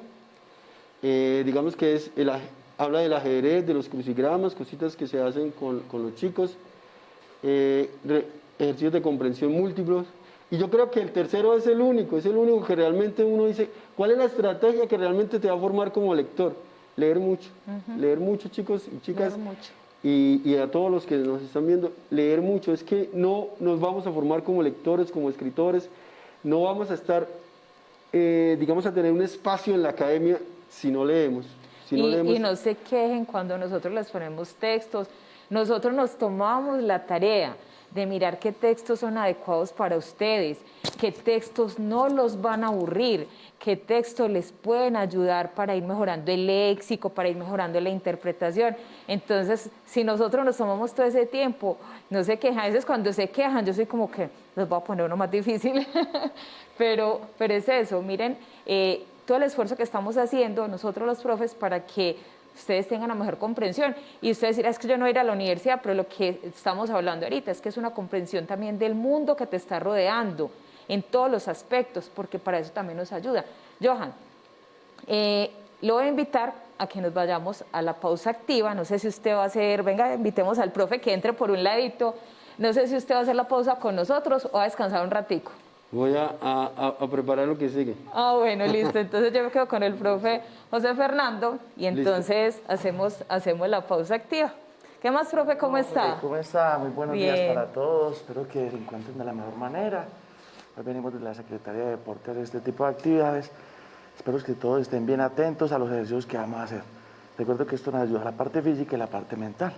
Digamos que habla del ajedrez, de los crucigramas, cositas que se hacen con los chicos, ejercicios de comprensión múltiplos. Y yo creo que el tercero es el único que realmente uno dice, ¿cuál es la estrategia que realmente te va a formar como lector? Leer mucho, chicos y chicas.
Leer mucho.
Y a todos los que nos están viendo, leer mucho. Es que no nos vamos a formar como lectores, como escritores, no vamos a estar, digamos, a tener un espacio en la academia si no leemos.
Y no se quejen cuando nosotros les ponemos textos. Nosotros nos tomamos la tarea de mirar qué textos son adecuados para ustedes, qué textos no los van a aburrir, qué textos les pueden ayudar para ir mejorando el léxico, para ir mejorando la interpretación. Entonces, si nosotros nos tomamos todo ese tiempo, no se quejan. A veces cuando se quejan, yo soy como que les voy a poner uno más difícil, pero es eso, miren, todo el esfuerzo que estamos haciendo nosotros los profes para que ustedes tengan una mejor comprensión. Y ustedes dirán, es que yo no voy a ir a la universidad, pero lo que estamos hablando ahorita es que es una comprensión también del mundo que te está rodeando, en todos los aspectos, porque para eso también nos ayuda. Johan, lo voy a invitar a que nos vayamos a la pausa activa. No sé si usted va a hacer, venga, invitemos al profe que entre por un ladito. No sé si usted va a hacer la pausa con nosotros o va a descansar un ratico.
Voy a preparar lo que sigue.
Ah, bueno, listo. Entonces yo me quedo con el profe José Fernando y entonces hacemos la pausa activa. ¿Qué más, profe? ¿Cómo está?
¿Cómo está? Muy buenos
Bien.
días para todos. Espero que se encuentren de la mejor manera. Hoy venimos de la Secretaría de Deportes de este tipo de actividades. Espero que todos estén bien atentos a los ejercicios que vamos a hacer. Recuerdo que esto nos ayuda a la parte física y la parte mental.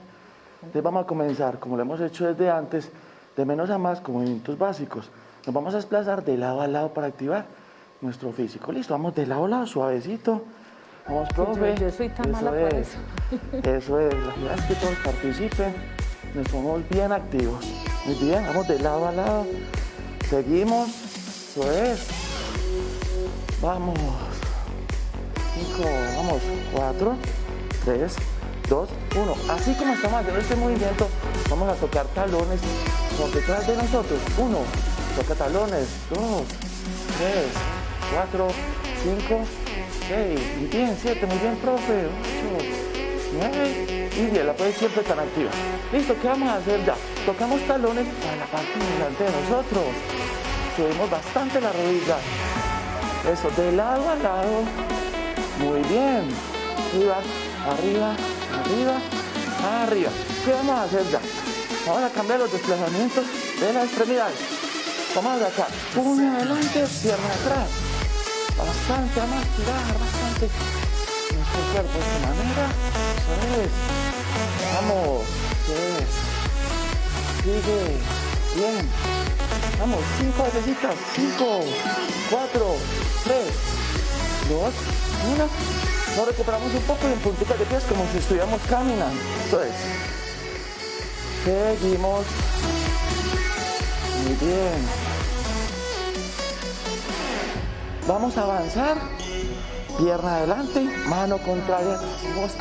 Entonces vamos a comenzar, como lo hemos hecho desde antes, de menos a más con movimientos básicos. Nos vamos a desplazar de lado a lado para activar nuestro físico. Listo, vamos de lado a lado, suavecito. Vamos, profe.
Yo soy tan mala para eso.
Eso es, la idea es que todos participen, nos ponemos bien activos. Muy bien, vamos de lado a lado. Seguimos, eso es. Vamos. 5, vamos, 4, 3, 2, 1. Así como estamos haciendo este movimiento, vamos a tocar talones por detrás de nosotros. 1, toca talones. 2, 3, 4, 5, 6. Muy bien, 7, muy bien, profe. 8, 9 y 10. La puedes siempre tan activa. Listo, ¿qué vamos a hacer ya? Tocamos talones para la parte delante de nosotros. Subimos bastante la rodilla. Eso, de lado a lado. Muy bien. Arriba, arriba, arriba, arriba. ¿Qué vamos a hacer ya? Vamos a cambiar los desplazamientos de las extremidades. Vamos a sacar puño adelante, pierna atrás. Bastante, vamos a estirar bastante nuestro cuerpo de esta manera. Eso es. Vamos. Eso es. Sigue. Bien. Vamos, 5 veces. 5, 4, 3, 2, 1. Nos recuperamos un poco y en puntitas de pies como si estuviéramos caminando. Eso es. Seguimos. Muy bien. Vamos a avanzar. Pierna adelante, mano contraria. Vamos.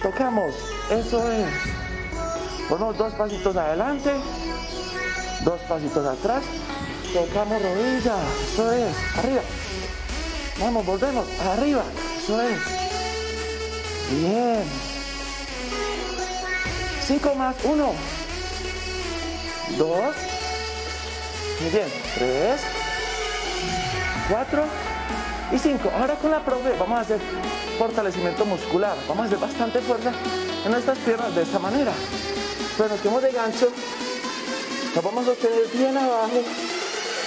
Tocamos. Eso es. Ponemos 2 pasitos adelante. 2 pasitos atrás. Tocamos rodilla. Eso es. Arriba. Vamos, volvemos. Arriba. Eso es. Bien. 5 más. 1. 2. Muy bien. 3. 4 y 5. Ahora con la profe vamos a hacer fortalecimiento muscular. Vamos a hacer bastante fuerza en nuestras piernas de esta manera. Pero nos quedamos de gancho. Nos vamos a sostener bien abajo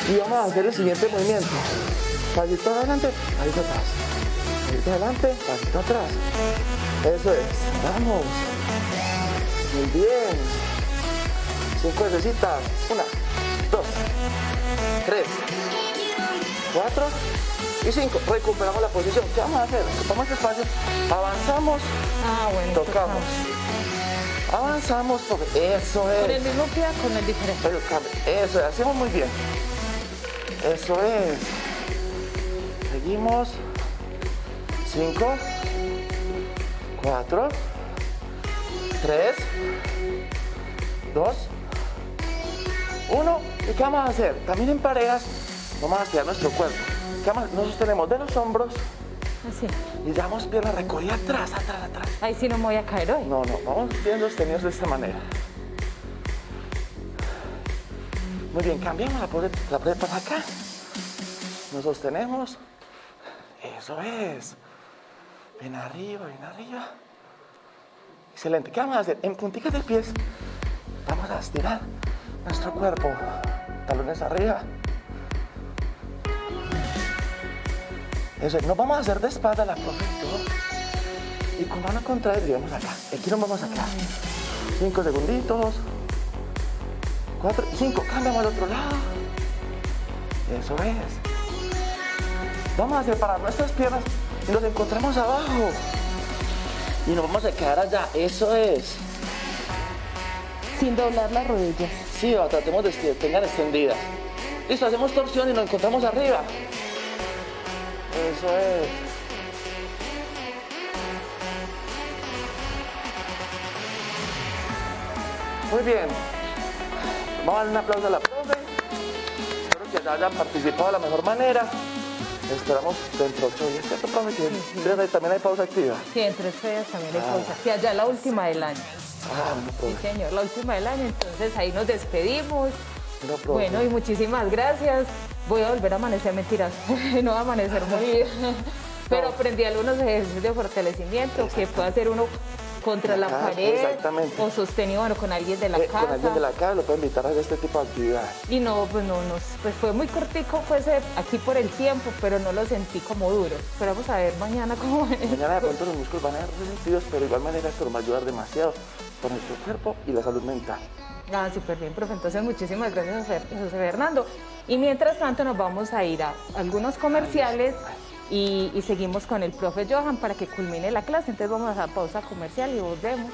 y vamos a hacer el siguiente movimiento. Pasito adelante, pasito atrás. Pasito adelante, pasito atrás. Eso es. Vamos. Muy bien. 5 veces. 1, 2, 3, 4 y 5. Recuperamos la posición. ¿Qué vamos a hacer? Ocupamos espacio. Avanzamos.
Bueno,
Tocamos. Avanzamos. Eso es.
Con el mismo pie, con el diferente.
Eso es. Hacemos muy bien. Eso es. Seguimos. 5, 4, 3, 2, 1. ¿Y qué vamos a hacer? También en parejas vamos a estirar nuestro cuerpo. Nos sostenemos de los hombros
Así.
y damos pierna recogida atrás, atrás, atrás.
Ahí sí no me voy a caer hoy.
No, vamos bien sostenidos de esta manera. Muy bien, cambiamos la pared para acá. Nos sostenemos. Eso es. Ven arriba, ven arriba. Excelente. ¿Qué vamos a hacer? En puntitas de pies vamos a estirar nuestro cuerpo. Talones arriba. Eso es. Nos vamos a hacer de espalda la profe y todo. Y con mano contraria vamos acá. Aquí nos vamos acá. 5 segunditos. 4, 5. Cambiamos al otro lado. Eso es. Vamos a separar nuestras piernas y nos encontramos abajo. Y nos vamos a quedar allá. Eso es.
Sin doblar las rodillas.
Sí, tratemos de que tengan extendidas. Listo, hacemos torsión y nos encontramos arriba. Eso es. Muy bien. Vamos a darle un aplauso a la profe. Espero que hayan participado de la mejor manera. Esperamos dentro de 8 días. ¿Cierto, profe? Que también hay pausa activa.
Sí, entre 3 días también hay cosas. Sí, allá la última del año.
No, profe.
Sí, señor, la última del año. Entonces ahí nos despedimos.
No, profe.
Bueno, y muchísimas gracias. Voy a volver a amanecer, mentiras. No va a amanecer muy bien. Pero aprendí algunos ejercicios de fortalecimiento que puede hacer uno contra la pared
exactamente.
o sostenido con alguien de la casa.
Con alguien de la casa lo puede invitar a hacer este tipo de actividades.
Y no, pues fue muy cortico pues aquí por el tiempo, pero no lo sentí como duro. Pero vamos a ver mañana cómo es.
Mañana de pronto los músculos van a ser resentidos, pero de igual manera esto nos va a ayudar demasiado para nuestro cuerpo y la salud mental.
Ah, súper bien, profe. Entonces, muchísimas gracias, José Fernando. Y mientras tanto, nos vamos a ir a algunos comerciales y seguimos con el profe Johan para que culmine la clase. Entonces, vamos a pausa comercial y volvemos.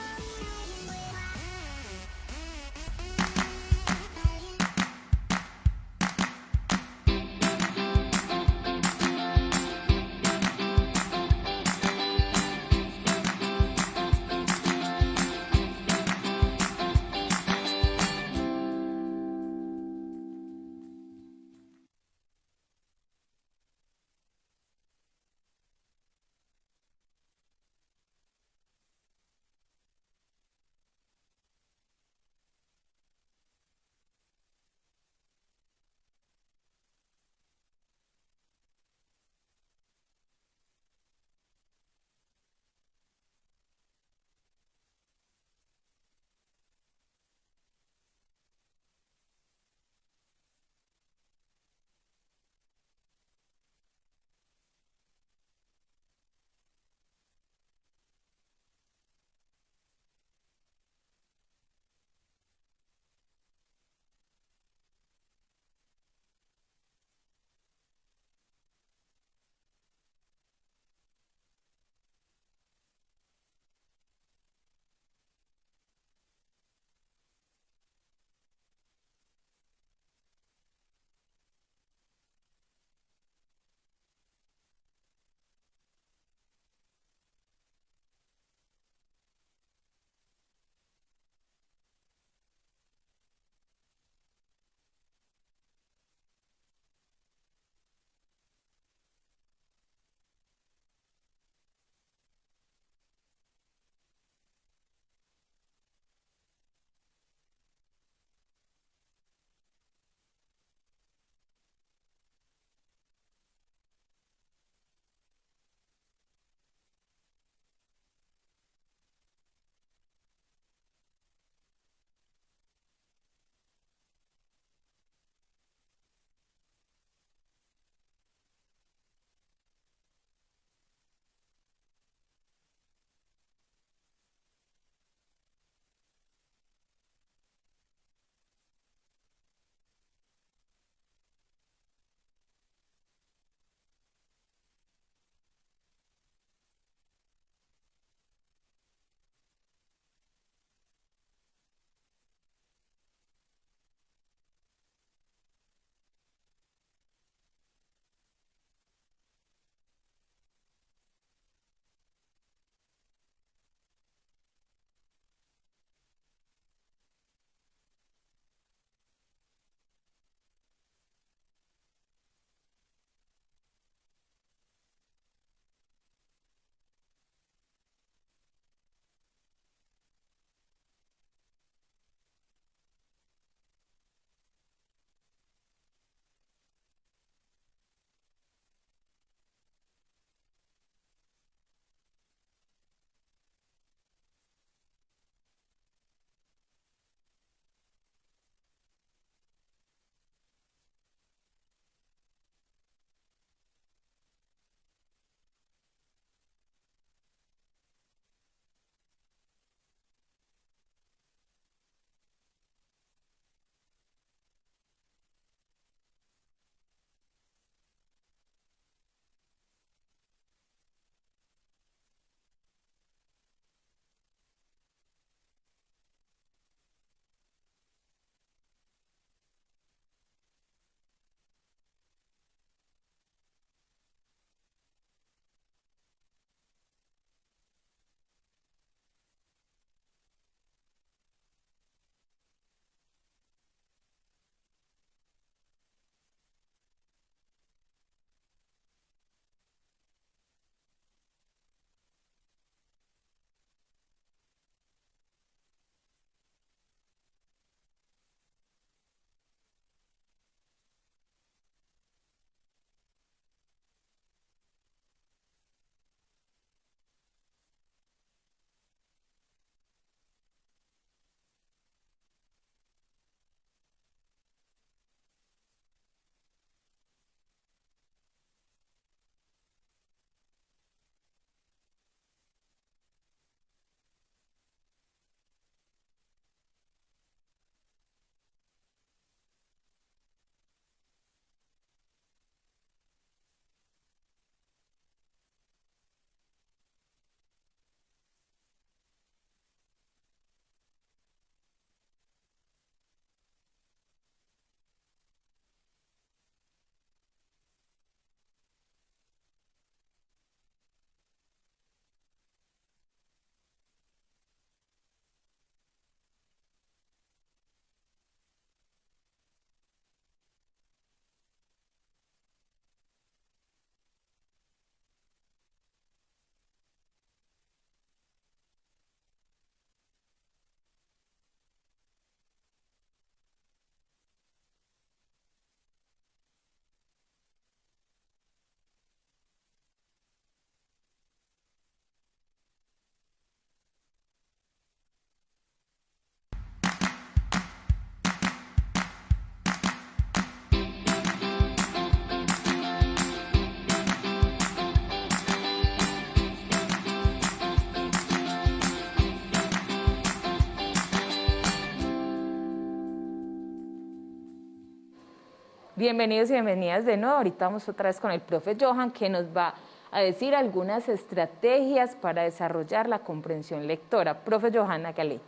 Bienvenidos y bienvenidas de nuevo. Ahorita vamos otra vez con el profe Johan, que nos va a decir algunas estrategias para desarrollar la comprensión lectora. Profe Johan, hágale,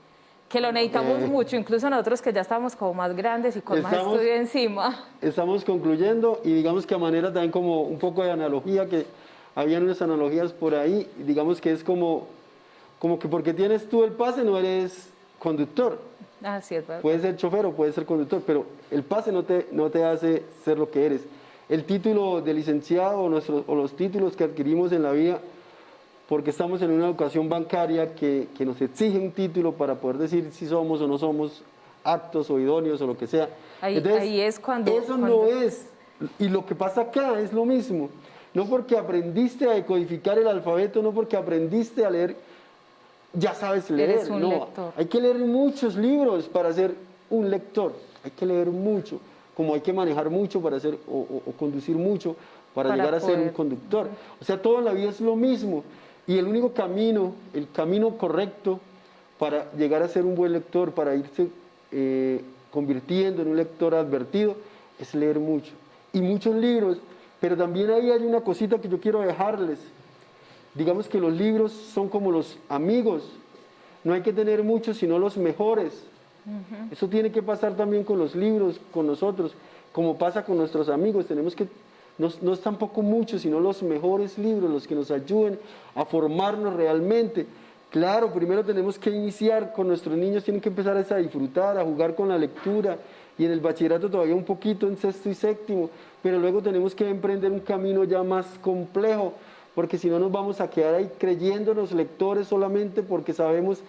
que lo necesitamos mucho, incluso nosotros que ya estamos como más grandes y con más estudio encima.
Estamos concluyendo y digamos que a manera también como un poco de analogía, que habían unas analogías por ahí, digamos que es como que porque tienes tú el pase no eres conductor.
Así es, ¿verdad?
Puedes ser chofer o puedes ser conductor, pero el pase no te hace ser lo que eres. El título de licenciado o los títulos que adquirimos en la vida, porque estamos en una educación bancaria que nos exige un título para poder decir si somos o no somos aptos o idóneos o lo que sea. Entonces,
ahí es cuando...
Eso no es. Y lo que pasa acá es lo mismo. No porque aprendiste a decodificar el alfabeto, no porque aprendiste a leer, ya sabes leer.
Eres un
no,
lector.
hay que leer muchos libros para ser un lector. Hay que leer mucho, como hay que manejar mucho para ser, o conducir mucho para llegar a ser un conductor. O sea, todo en la vida es lo mismo. Y el único camino, el camino correcto para llegar a ser un buen lector, para irse convirtiendo en un lector advertido, es leer mucho. Y muchos libros, pero también ahí hay una cosita que yo quiero dejarles. Digamos que los libros son como los amigos. No hay que tener muchos, sino los mejores. Eso tiene que pasar también con los libros, con nosotros, como pasa con nuestros amigos. Tenemos que, no es tampoco muchos, sino los mejores libros, los que nos ayuden a formarnos realmente. Claro, primero tenemos que iniciar con nuestros niños, tienen que empezar a disfrutar, a jugar con la lectura, y en el bachillerato todavía un poquito en sexto y séptimo, pero luego tenemos que emprender un camino ya más complejo, porque si no nos vamos a quedar ahí creyéndonos lectores solamente porque sabemos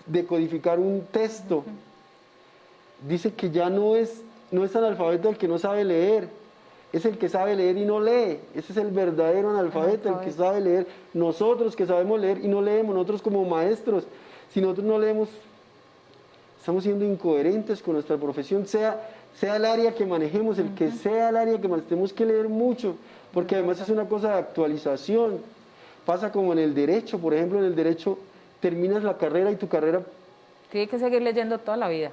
decodificar un texto. Dice que ya no es analfabeto el que no sabe leer, es el que sabe leer y no lee. Ese es el verdadero analfabeto, el que sabe leer. Nosotros que sabemos leer y no leemos, nosotros como maestros, si nosotros no leemos, estamos siendo incoherentes con nuestra profesión, sea el área que manejemos, el que sea el área que manejemos, tenemos que leer mucho, porque además es una cosa de actualización. Pasa como en el derecho, por ejemplo, en el derecho terminas la carrera y tu carrera...
Tiene que seguir leyendo toda la vida.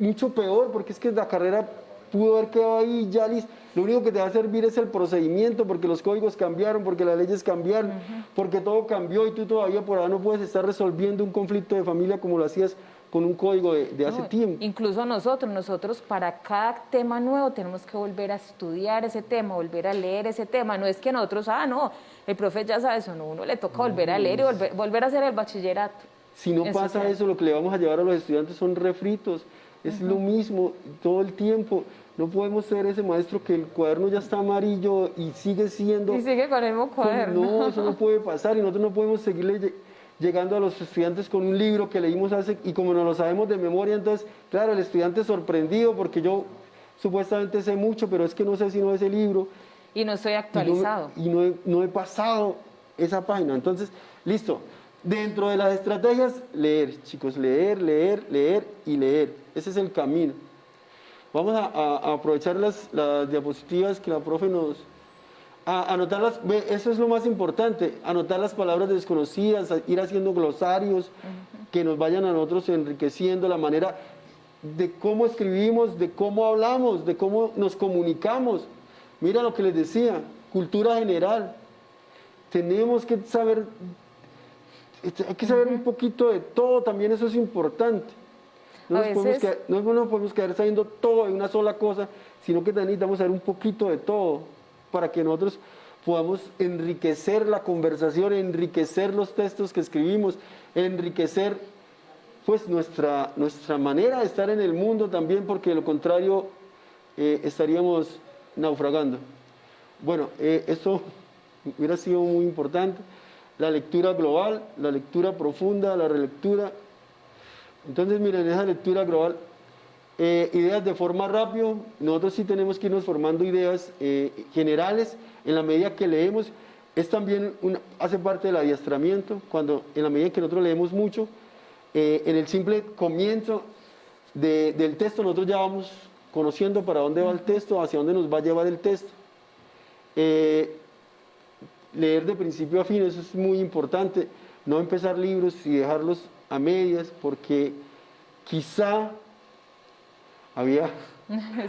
Mucho peor, porque es que la carrera pudo haber quedado ahí ya listo. Lo único que te va a servir es el procedimiento, porque los códigos cambiaron, porque las leyes cambiaron, porque todo cambió y tú todavía por ahora no puedes estar resolviendo un conflicto de familia como lo hacías con un código de hace tiempo.
Incluso nosotros para cada tema nuevo tenemos que volver a estudiar ese tema, volver a leer ese tema. No es que nosotros, no, el profe ya sabe eso, no, uno le toca volver a leer y volver a hacer el bachillerato.
Si no pasa eso, lo que le vamos a llevar a los estudiantes son refritos. Es lo mismo todo el tiempo. No podemos ser ese maestro que el cuaderno ya está amarillo y sigue siendo...
Y sigue con el mismo cuaderno.
No, eso no puede pasar y nosotros no podemos seguirle llegando a los estudiantes con un libro que leímos hace, y como no lo sabemos de memoria, entonces, claro, el estudiante sorprendido porque yo supuestamente sé mucho, pero es que no sé si no ese libro.
Y no estoy actualizado.
Y no he pasado esa página. Entonces, listo. Dentro de las estrategias, leer, chicos, leer, leer, leer y leer. Ese es el camino. Vamos a aprovechar las diapositivas que la profe nos... anotarlas, eso es lo más importante, anotar las palabras desconocidas, ir haciendo glosarios que nos vayan a nosotros enriqueciendo la manera de cómo escribimos, de cómo hablamos, de cómo nos comunicamos. Mira lo que les decía, cultura general. Tenemos que saber, hay que saber un poquito de todo, también eso es importante. No nos podemos quedar sabiendo todo de una sola cosa, sino que necesitamos saber un poquito de todo, para que nosotros podamos enriquecer la conversación, enriquecer los textos que escribimos, enriquecer pues nuestra manera de estar en el mundo también, porque de lo contrario estaríamos naufragando. Bueno, eso hubiera sido muy importante. La lectura global, la lectura profunda, la relectura. Entonces, miren, esa lectura global, ideas de forma rápido, nosotros sí tenemos que irnos formando ideas generales en la medida que leemos. Es también, hace parte del adiestramiento, cuando en la medida que nosotros leemos mucho, en el simple comienzo del texto nosotros ya vamos conociendo para dónde va el texto, hacia dónde nos va a llevar el texto. Leer de principio a fin, eso es muy importante, no empezar libros y dejarlos a medias, porque quizá había...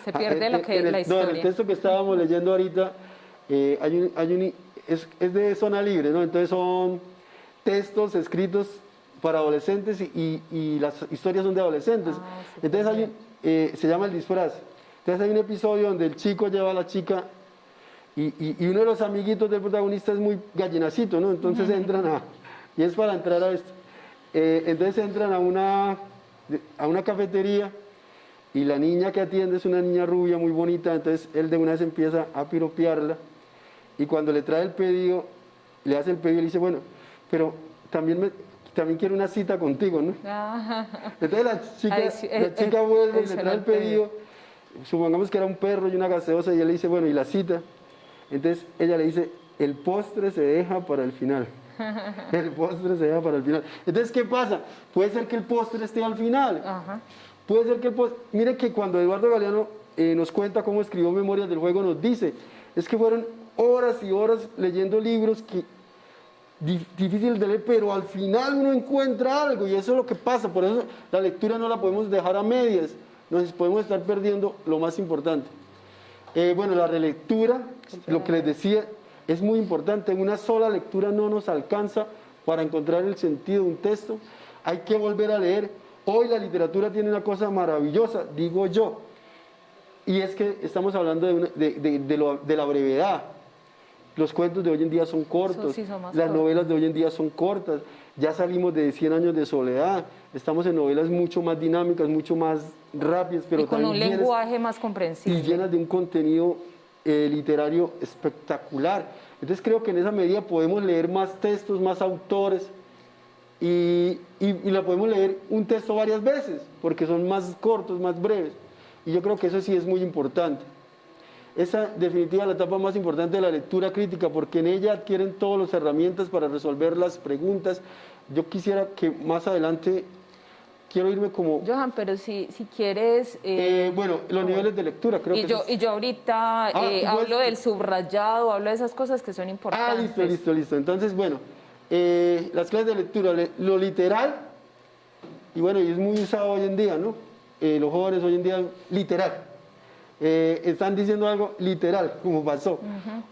Se pierde lo que
en
es la
no,
historia.
en el texto que estábamos leyendo ahorita, es de zona libre, ¿no? Entonces son textos escritos para adolescentes y las historias son de adolescentes. Entonces se llama El disfraz. Entonces hay un episodio donde el chico lleva a la chica y uno de los amiguitos del protagonista es muy gallinacito, ¿no? Entonces y es para entrar a esto. Entonces entran a una cafetería y la niña que atiende es una niña rubia muy bonita, entonces él de una vez empieza a piropearla y cuando le trae el pedido, le hace el pedido y le dice, bueno, pero también quiero una cita contigo, ¿no? Entonces la chica vuelve y le trae el pedido, supongamos que era un perro y una gaseosa y él le dice, bueno, ¿y la cita? Entonces ella le dice, el postre se deja para el final. El postre se deja para el final. Entonces, ¿qué pasa? Puede ser que el postre esté al final.
Ajá.
Puede ser que el postre... Mire que cuando Eduardo Galeano nos cuenta cómo escribió Memorias del Juego, nos dice, es que fueron horas y horas leyendo libros que difícil de leer, pero al final uno encuentra algo y eso es lo que pasa. Por eso la lectura no la podemos dejar a medias, nos podemos estar perdiendo lo más importante. Bueno, la relectura, lo que les decía, es muy importante. Una sola lectura no nos alcanza para encontrar el sentido de un texto. Hay que volver a leer. Hoy la literatura tiene una cosa maravillosa, digo yo, y es que estamos hablando de la brevedad. Los cuentos de hoy en día son cortos, las novelas de hoy en día son cortas. Ya salimos de 100 años de soledad, estamos en novelas mucho más dinámicas, mucho más rápidas, pero
y con un lenguaje más comprensible.
Y llenas de un contenido literario espectacular. Entonces creo que en esa medida podemos leer más textos, más autores, y la podemos leer un texto varias veces, porque son más cortos, más breves. Y yo creo que eso sí es muy importante. Esa definitiva es la etapa más importante de la lectura crítica, porque en ella adquieren todas las herramientas para resolver las preguntas. Yo quisiera que más adelante, quiero irme como...
Johan, pero si quieres...
bueno, los niveles de lectura, creo que...
Y yo ahorita hablo del subrayado, hablo de esas cosas que son importantes.
Listo. Entonces, bueno, las clases de lectura, lo literal, y bueno, y es muy usado hoy en día, ¿no? Los jóvenes hoy en día, literal. Están diciendo algo literal, como pasó.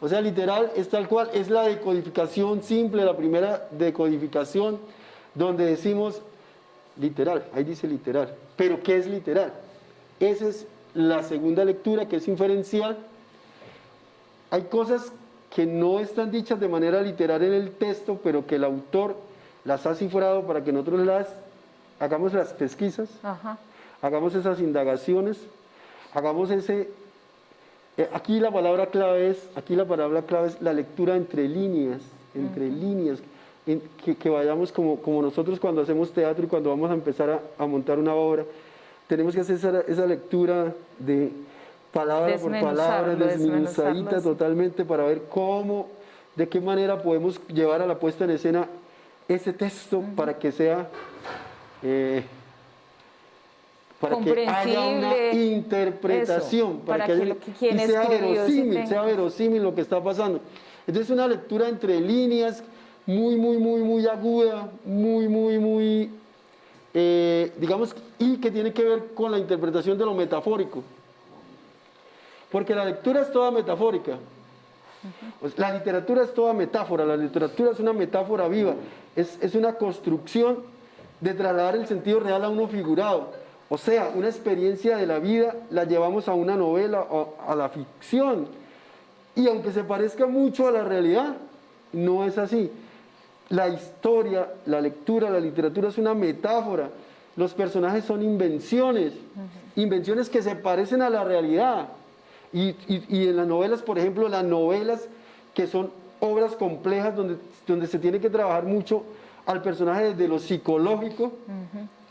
O sea, literal es tal cual, es la decodificación simple, la primera decodificación, donde decimos literal, ahí dice literal. Pero ¿qué es literal? Esa es la segunda lectura, que es inferencial. Hay cosas que no están dichas de manera literal en el texto, pero que el autor las ha cifrado para que nosotros hagamos las pesquisas, hagamos esas indagaciones, hagamos aquí la palabra clave es la lectura entre líneas, que vayamos como nosotros cuando hacemos teatro y cuando vamos a empezar a montar una obra, tenemos que hacer esa lectura de palabra por palabra, desmenuzadita totalmente, para ver de qué manera podemos llevar a la puesta en escena ese texto para que sea... para que haya una interpretación, para que sea verosímil lo que está pasando. Entonces una lectura entre líneas muy aguda, digamos, y que tiene que ver con la interpretación de lo metafórico. Porque la lectura es toda metafórica. La literatura es toda metáfora, la literatura es una metáfora viva, es una construcción de trasladar el sentido real a uno figurado. O sea, una experiencia de la vida la llevamos a una novela o a la ficción. Y aunque se parezca mucho a la realidad, no es así. La historia, la lectura, la literatura es una metáfora. Los personajes son invenciones, invenciones que se parecen a la realidad. Y en las novelas, por ejemplo, las novelas que son obras complejas donde se tiene que trabajar mucho al personaje desde lo psicológico.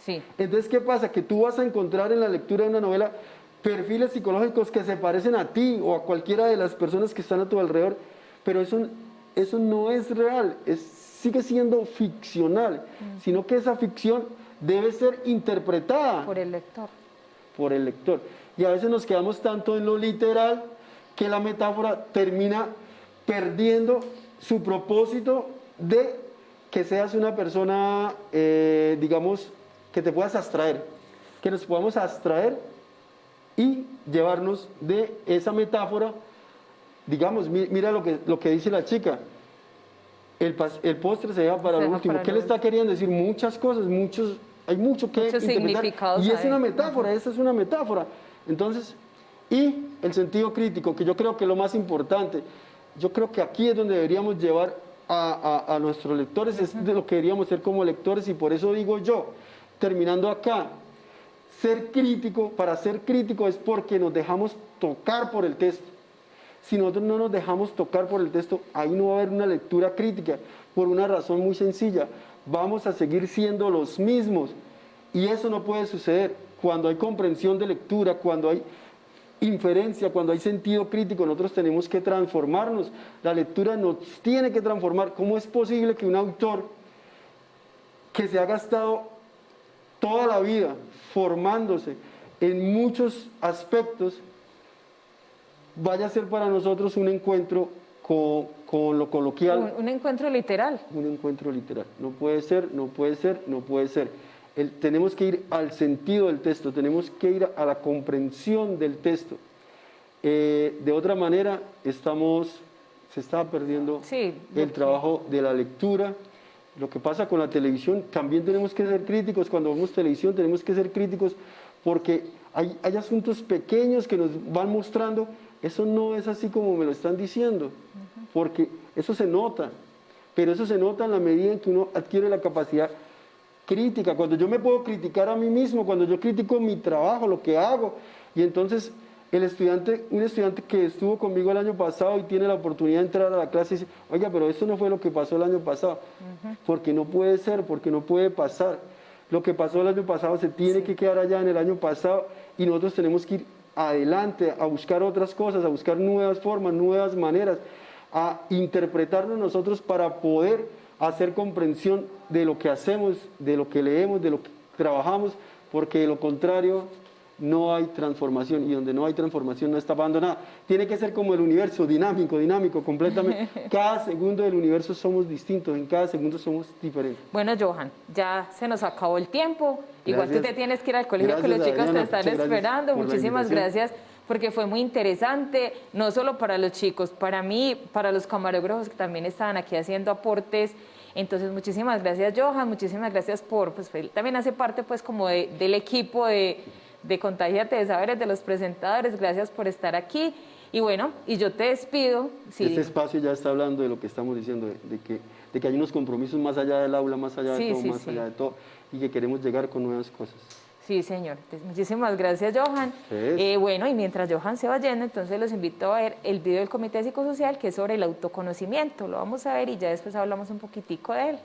Sí.
Entonces, ¿qué pasa? Que tú vas a encontrar en la lectura de una novela perfiles psicológicos que se parecen a ti o a cualquiera de las personas que están a tu alrededor, pero eso no es real, sigue siendo ficcional, sino que esa ficción debe ser interpretada
por el lector.
Por el lector. Y a veces nos quedamos tanto en lo literal que la metáfora termina perdiendo su propósito de que seas una persona, digamos, que te puedas abstraer, que nos podamos abstraer y llevarnos de esa metáfora, digamos, mira lo que dice la chica, el postre se deja para
Se
lo
deja
último.
para
¿Qué
lo
le está queriendo decir? Muchas cosas, hay mucho que
Muchos
interpretar.
significados
Y es
ahí.
una metáfora, esa es una metáfora. Entonces, y el sentido crítico, que yo creo que es lo más importante. Yo creo que aquí es donde deberíamos llevar a nuestros lectores, es de lo que deberíamos ser como lectores, y por eso digo yo, terminando acá, para ser crítico es porque nos dejamos tocar por el texto. Si nosotros no nos dejamos tocar por el texto, ahí no va a haber una lectura crítica, por una razón muy sencilla. Vamos a seguir siendo los mismos, y eso no puede suceder. Cuando hay comprensión de lectura, cuando hay inferencia, cuando hay sentido crítico, nosotros tenemos que transformarnos. La lectura nos tiene que transformar. ¿Cómo es posible que un autor que se ha gastado toda la vida formándose en muchos aspectos vaya a ser para nosotros un encuentro con lo coloquial?
Un encuentro literal.
Un encuentro literal. No puede ser, no puede ser, no puede ser. Tenemos que ir al sentido del texto, tenemos que ir a la comprensión del texto. De otra manera, se está perdiendo el trabajo de la lectura. Lo que pasa con la televisión, también tenemos que ser críticos. Cuando vemos televisión tenemos que ser críticos, porque hay asuntos pequeños que nos van mostrando, eso no es así como me lo están diciendo, porque eso se nota, pero eso se nota en la medida en que uno adquiere la capacidad crítica. Cuando yo me puedo criticar a mí mismo, cuando yo critico mi trabajo, lo que hago, y entonces un estudiante que estuvo conmigo el año pasado y tiene la oportunidad de entrar a la clase y dice, oiga, pero eso no fue lo que pasó el año pasado, porque no puede ser, porque no puede pasar. Lo que pasó el año pasado se tiene que quedar allá en el año pasado, y nosotros tenemos que ir adelante a buscar otras cosas, a buscar nuevas formas, nuevas maneras, a interpretarnos nosotros para poder hacer comprensión de lo que hacemos, de lo que leemos, de lo que trabajamos, porque de lo contrario no hay transformación, y donde no hay transformación no está pasando nada. Tiene que ser como el universo, dinámico completamente. Cada segundo del universo somos distintos, en cada segundo somos diferentes.
Bueno, Johan, ya se nos acabó el tiempo. Igual tú te tienes que ir al colegio, que
Gracias,
los chicos
Adriana.
te están esperando. Muchísimas gracias, porque fue muy interesante, no solo para los chicos, para mí, para los camarógrafos que también estaban aquí haciendo aportes. Entonces, muchísimas gracias, Johan, muchísimas gracias pues él también hace parte pues como del equipo de Contágiate de Saberes, de los presentadores. Gracias por estar aquí. Y bueno, y yo te despido. Sí.
Este espacio ya está hablando de lo que estamos diciendo, de que hay unos compromisos más allá del aula, más allá de todo, más allá de todo, y que queremos llegar con nuevas cosas.
Sí, señor. Muchísimas gracias, Johan. Bueno, y mientras Johan se va yendo, entonces los invito a ver el video del Comité Psicosocial, que es sobre el autoconocimiento. Lo vamos a ver y ya después hablamos un poquitico de él.